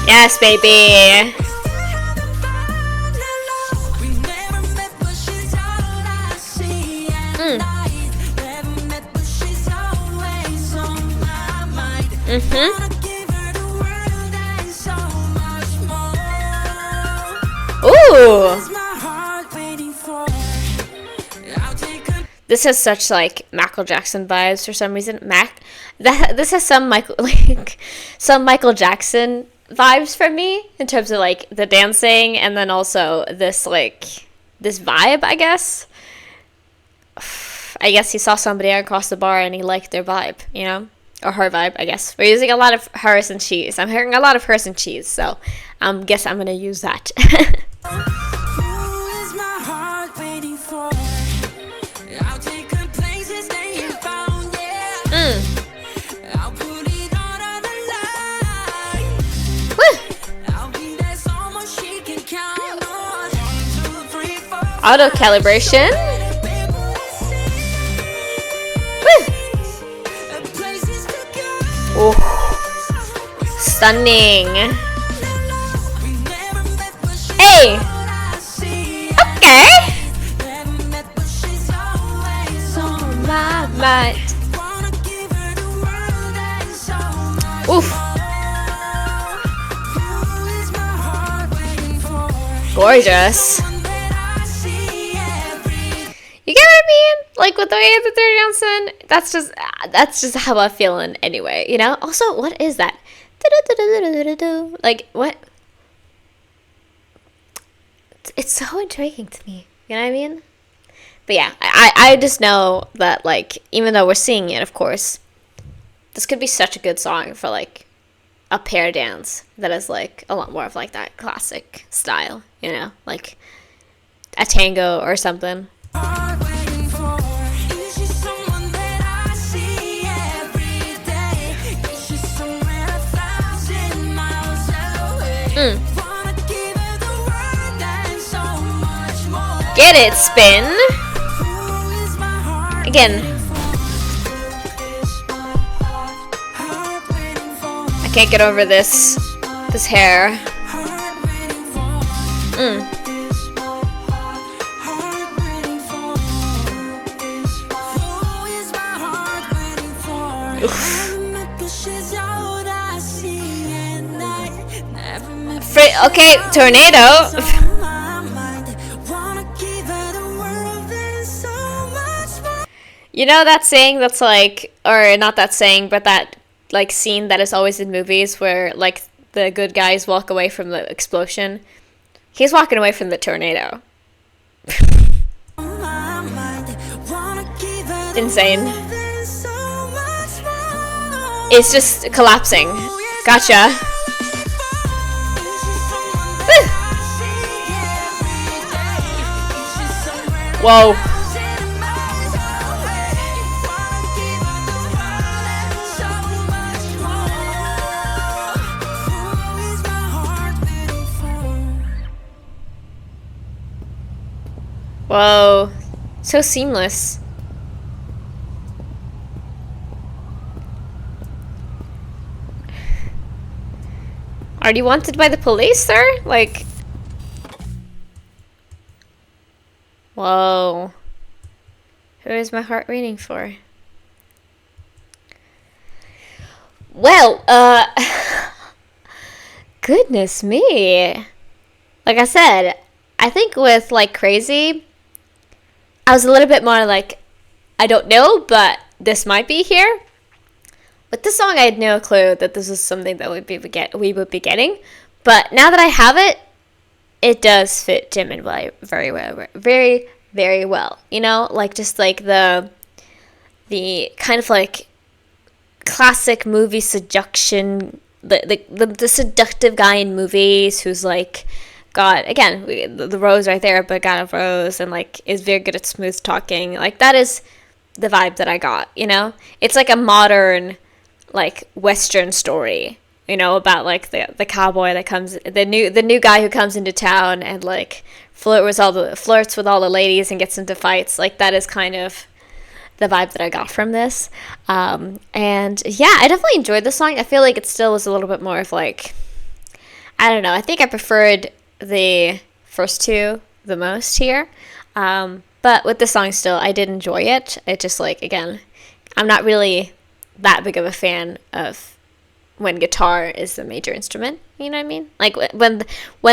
Yes, baby. Ooh. This has such like Michael Jackson vibes for some reason. This has some Michael Jackson vibes for me in terms of like the dancing and then also this vibe, I guess. I guess he saw somebody across the bar and he liked their vibe, you know? Or her vibe, I guess. We're using a lot of hers and cheese. I'm hearing a lot of hers and cheese, so I guess I'm gonna use that. Auto calibration. Oh, stunning. Hey. Okay. Oof. Gorgeous. You get what I mean? Like with the way that they're dancing, that's just how I'm feeling anyway, you know? Also, what is that? Like, what? It's so intriguing to me, you know what I mean? But yeah, I just know that, like, even though we're seeing it, of course, this could be such a good song for, like, a pair dance that is, like, a lot more of, like, that classic style, you know? Like, a tango or something. Get it, spin. Again. I can't get over this hair. Okay, tornado. You know that saying that's like, or not that saying, but that like scene that is always in movies where like the good guys walk away from the explosion. He's walking away from the tornado. Insane. It's just collapsing. Gotcha. Whoa. Whoa. So seamless. Are you wanted by the police, sir? Like... Whoa. Who is my heart waiting for? Well, goodness me. Like I said, I think with, like, Crazy, I was a little bit more like, I don't know, but this might be here. With this song, I had no clue that this was something that we would be getting. But now that I have it, it does fit Jimin very well, very, very well. You know, like just like the kind of like classic movie seduction, the seductive guy in movies who's like got, again, the rose right there, but got a rose and like is very good at smooth talking. Like that is the vibe that I got. You know, it's like a modern, like Western story, you know, about like the cowboy that comes, the new guy who comes into town and like flirts with all the ladies and gets into fights. Like that is kind of the vibe that I got from this. And yeah, I definitely enjoyed the song. I feel like it still was a little bit more of like, I don't know, I think I preferred the first two the most here. But with the song still, I did enjoy it. It just like, again, I'm not really that big of a fan of when guitar is the major instrument, you know what I mean? Like when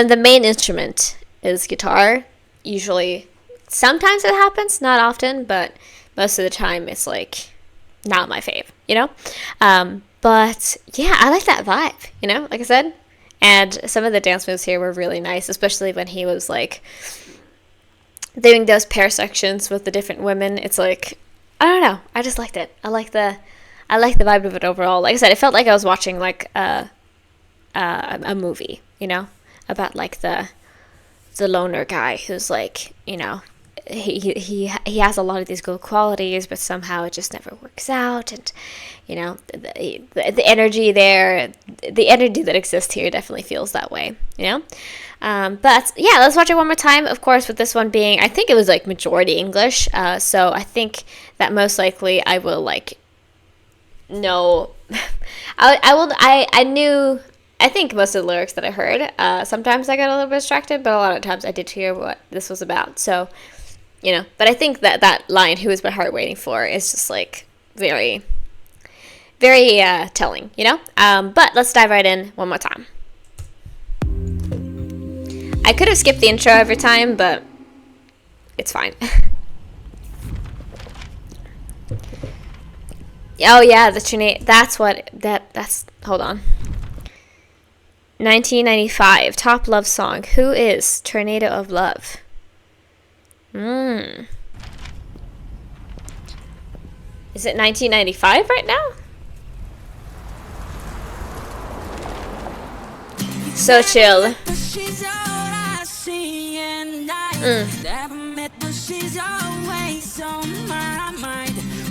the main instrument is guitar, usually, sometimes it happens, not often, but most of the time it's like not my fave, you know? But yeah, I like that vibe, you know, like I said. And some of the dance moves here were really nice, especially when he was like doing those pair sections with the different women. It's like, I don't know, I just liked it. I like the vibe of it overall. Like I said, it felt like I was watching like a movie, you know, about like the loner guy who's like, you know, he has a lot of these good qualities, but somehow it just never works out. And you know, the energy there, the energy that exists here definitely feels that way, you know. But yeah, let's watch it one more time. Of course, with this one being, I think it was like majority English, so I think that most likely I will like. No, I knew, I think most of the lyrics that I heard, sometimes I got a little bit distracted, but a lot of times I did hear what this was about, so, you know, but I think that line, who is my heart waiting for, is just, like, very, very, telling, you know, but let's dive right in one more time. I could have skipped the intro every time, but it's fine. Oh yeah, the tornado. That's what that's. Hold on. 1995 top love song. Who is Tornado of Love? Is it 1995 right now? So chill.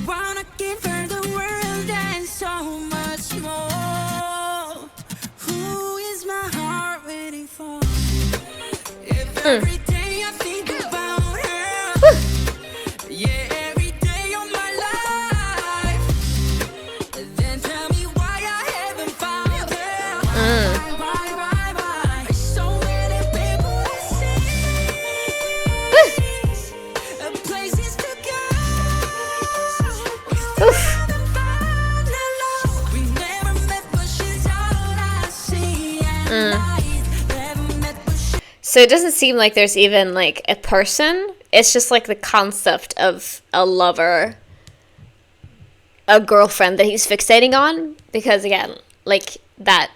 Wanna give her the world and so much more. Who is my heart waiting for? If every day I think about her, yeah, every day of my life, then tell me why I haven't found her. Why? So many people I see, places to go. Oof. So it doesn't seem like there's even like a person. It's just like the concept of a lover, a girlfriend that he's fixating on. Because again, like that,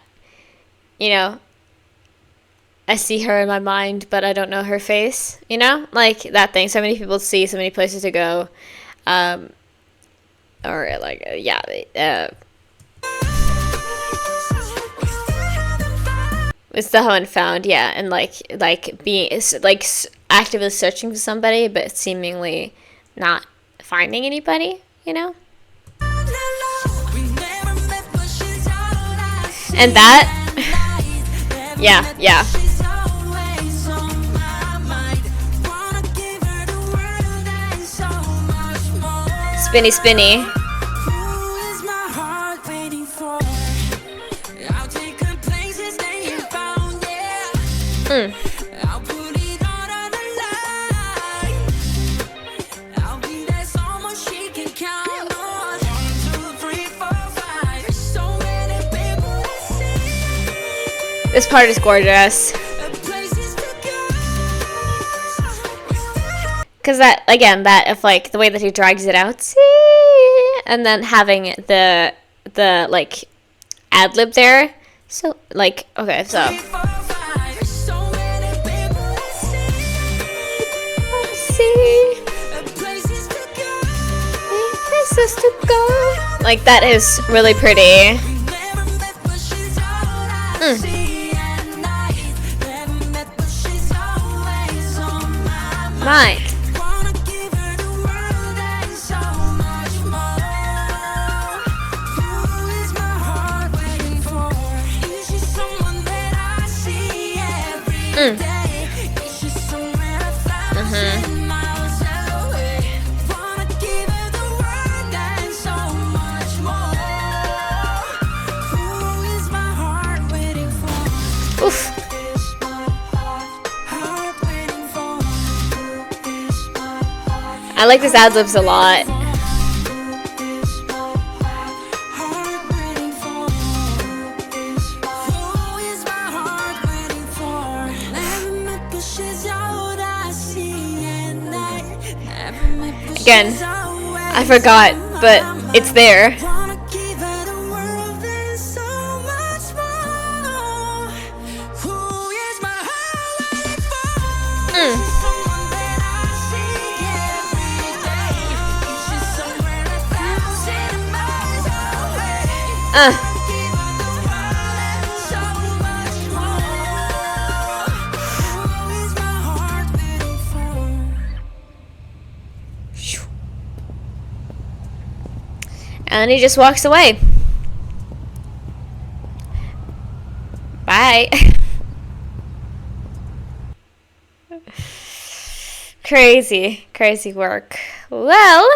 you know, I see her in my mind, but I don't know her face, you know? Like that thing. So many people to see, so many places to go. Or like, yeah. We still haven't found, yeah. And like being, like actively searching for somebody, but seemingly not finding anybody, you know? And that, yeah. Spinny, spinny. This part is gorgeous. Because that, again, that of like the way that he drags it out, see, and then having the like ad lib there. So like, okay, so see, places to go. Like that is really pretty. Mike. Oof. I like this ad libs a lot. Again, I forgot, but it's there. And he just walks away. Bye. Crazy work. Well,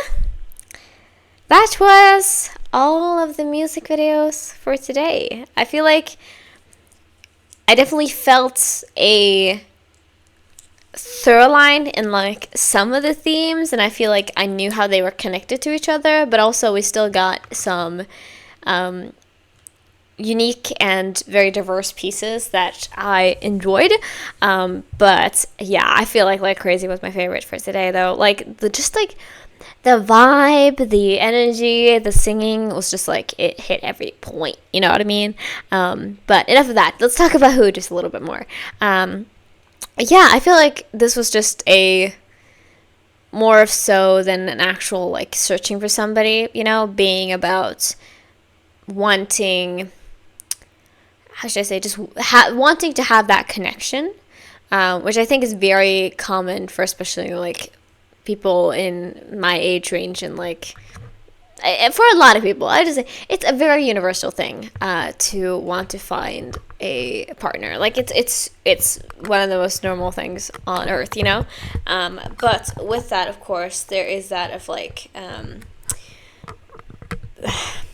that was all of the music videos for today. I feel like I definitely felt a through line in like some of the themes, and I feel like I knew how they were connected to each other, but also we still got some unique and very diverse pieces that I enjoyed. But yeah, I feel like Crazy was my favorite for today though. Like the vibe, the energy, the singing was just like it hit every point, you know what I mean? But enough of that. Let's talk about Who just a little bit more. Yeah, I feel like this was just a more of so than an actual like searching for somebody, you know, being about wanting, how should I say, just wanting to have that connection, which I think is very common for especially like people in my age range, and like for a lot of people, I just say it's a very universal thing to want to find a partner. Like it's one of the most normal things on earth, you know. But with that, of course, there is that of like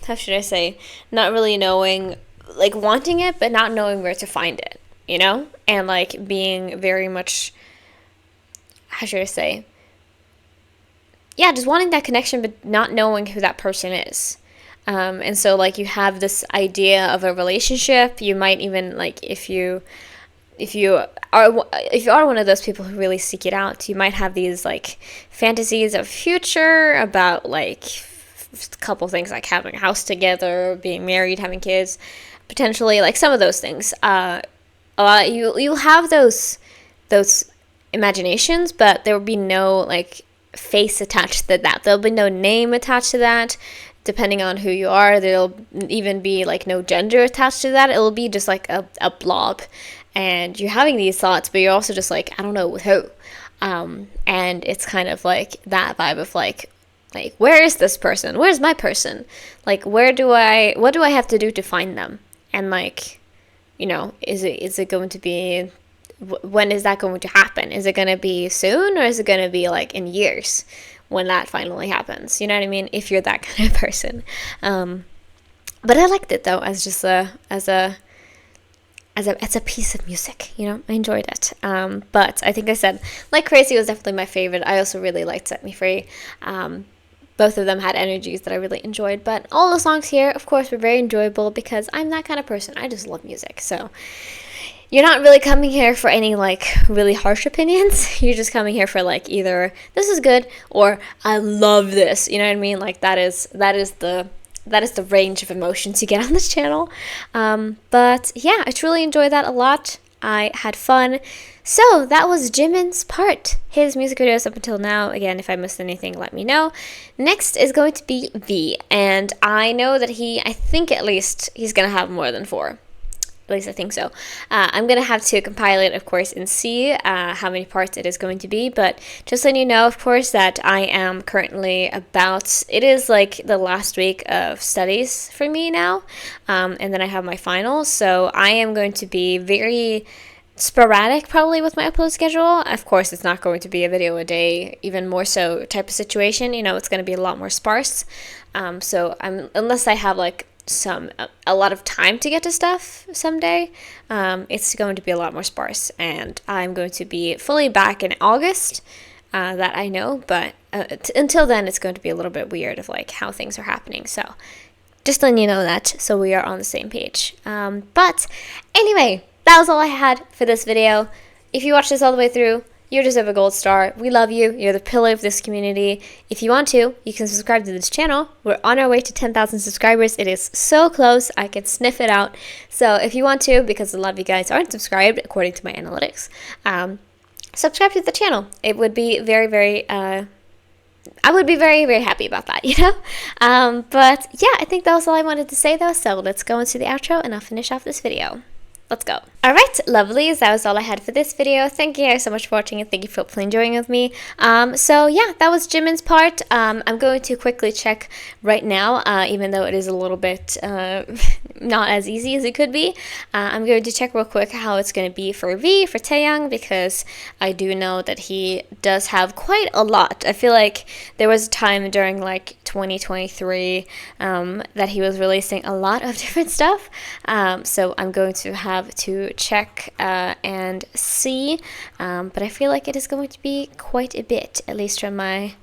how should I say, not really knowing, like wanting it but not knowing where to find it, you know, and like being very much, how should I say, yeah, just wanting that connection but not knowing who that person is. And so like you have this idea of a relationship. You might even like if you are one of those people who really seek it out, you might have these like fantasies of future about like a couple things like having a house together, being married, having kids. potentially like some of those things. You'll have those imaginations, but there will be no like face attached to that. There'll be no name attached to that. Depending on who you are, there'll even be like no gender attached to that. It'll be just like a blob, and you're having these thoughts, but you're also just like, I don't know with who. And it's kind of like that vibe of like where is this person? Where's my person? Like what do I have to do to find them? And like, you know, is it going to be, when is that going to happen? Is it going to be soon, or is it going to be like in years when that finally happens? You know what I mean? If you're that kind of person. But I liked it though as just as a piece of music, you know, I enjoyed it. But I think I said Like Crazy was definitely my favorite. I also really liked Set Me Free. Both of them had energies that I really enjoyed, but all the songs here, of course, were very enjoyable because I'm that kind of person. I just love music. So you're not really coming here for any like really harsh opinions. You're just coming here for like either this is good or I love this. You know what I mean? Like that is the range of emotions you get on this channel. But yeah, I truly enjoyed that a lot. I had fun. So that was Jimin's part. His music videos up until now. Again, if I missed anything, let me know. Next is going to be V. And I know that I think at least he's going to have more than 4. At least I think so. I'm going to have to compile it, of course, and see how many parts it is going to be. But just letting you know, of course, that I am currently it is like the last week of studies for me now. And then I have my finals. So I am going to be very sporadic probably with my upload schedule. Of course, it's not going to be a video a day, even more so type of situation. You know, it's going to be a lot more sparse. So unless I have like a lot of time to get to stuff someday, it's going to be a lot more sparse, and I'm going to be fully back in August, that I know, but until then it's going to be a little bit weird of like how things are happening. So just letting you know that, so we are on the same page. But anyway, that was all I had for this video. If you watched this all the way through, you deserve a gold star. We love you. You're the pillar of this community. If you want to, you can subscribe to this channel. We're on our way to 10,000 subscribers. It is so close. I can sniff it out. So if you want to, because a lot of you guys aren't subscribed, according to my analytics, subscribe to the channel. It would be very, very, I would be very, very happy about that, you know? But yeah, I think that was all I wanted to say though. So let's go into the outro and I'll finish off this video. Let's go. Alright, lovelies, that was all I had for this video. Thank you guys so much for watching, and thank you for hopefully enjoying with me. So yeah, that was Jimin's part. I'm going to quickly check right now, even though it is a little bit not as easy as it could be. I'm going to check real quick how it's going to be for V, for Taeyang, because I do know that he does have quite a lot. I feel like there was a time during like 2023 that he was releasing a lot of different stuff. So I'm going to have to check and see, but I feel like it is going to be quite a bit, at least from my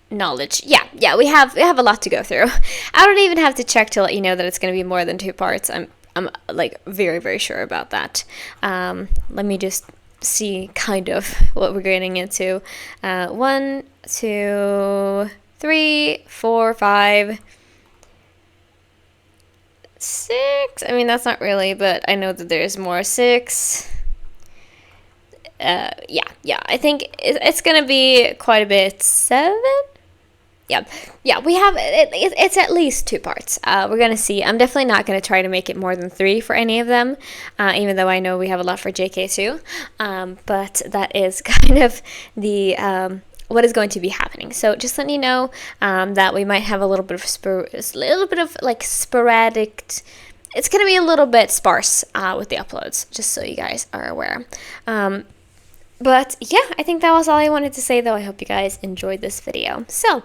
knowledge. Yeah, we have a lot to go through. I don't even have to check to let you know that it's going to be more than 2 parts. I'm like very, very sure about that. Let me just see kind of what we're getting into. 1, 2, 3, 4, 5, 6. I mean, that's not really, but I know that there's more. 6. Yeah. I think it's gonna be quite a bit. 7. Yeah. We have it's at least 2 parts. We're gonna see. I'm definitely not gonna try to make it more than 3 for any of them, even though I know we have a lot for JK too. But that is kind of the what is going to be happening. So just letting you know that we might have a little bit of like sporadic. It's going to be a little bit sparse with the uploads, just so you guys are aware. But yeah, I think that was all I wanted to say, though. I hope you guys enjoyed this video. So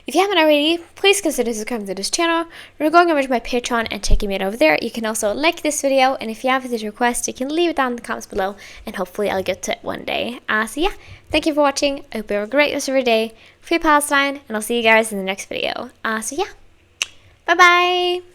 if you haven't already, please consider subscribing to this channel. We're going over to my Patreon and checking me out over there. You can also like this video, and if you have this request, you can leave it down in the comments below, and hopefully I'll get to it one day. So yeah, thank you for watching. I hope you have a great rest of your day. Free Palestine, and I'll see you guys in the next video. So yeah, bye-bye!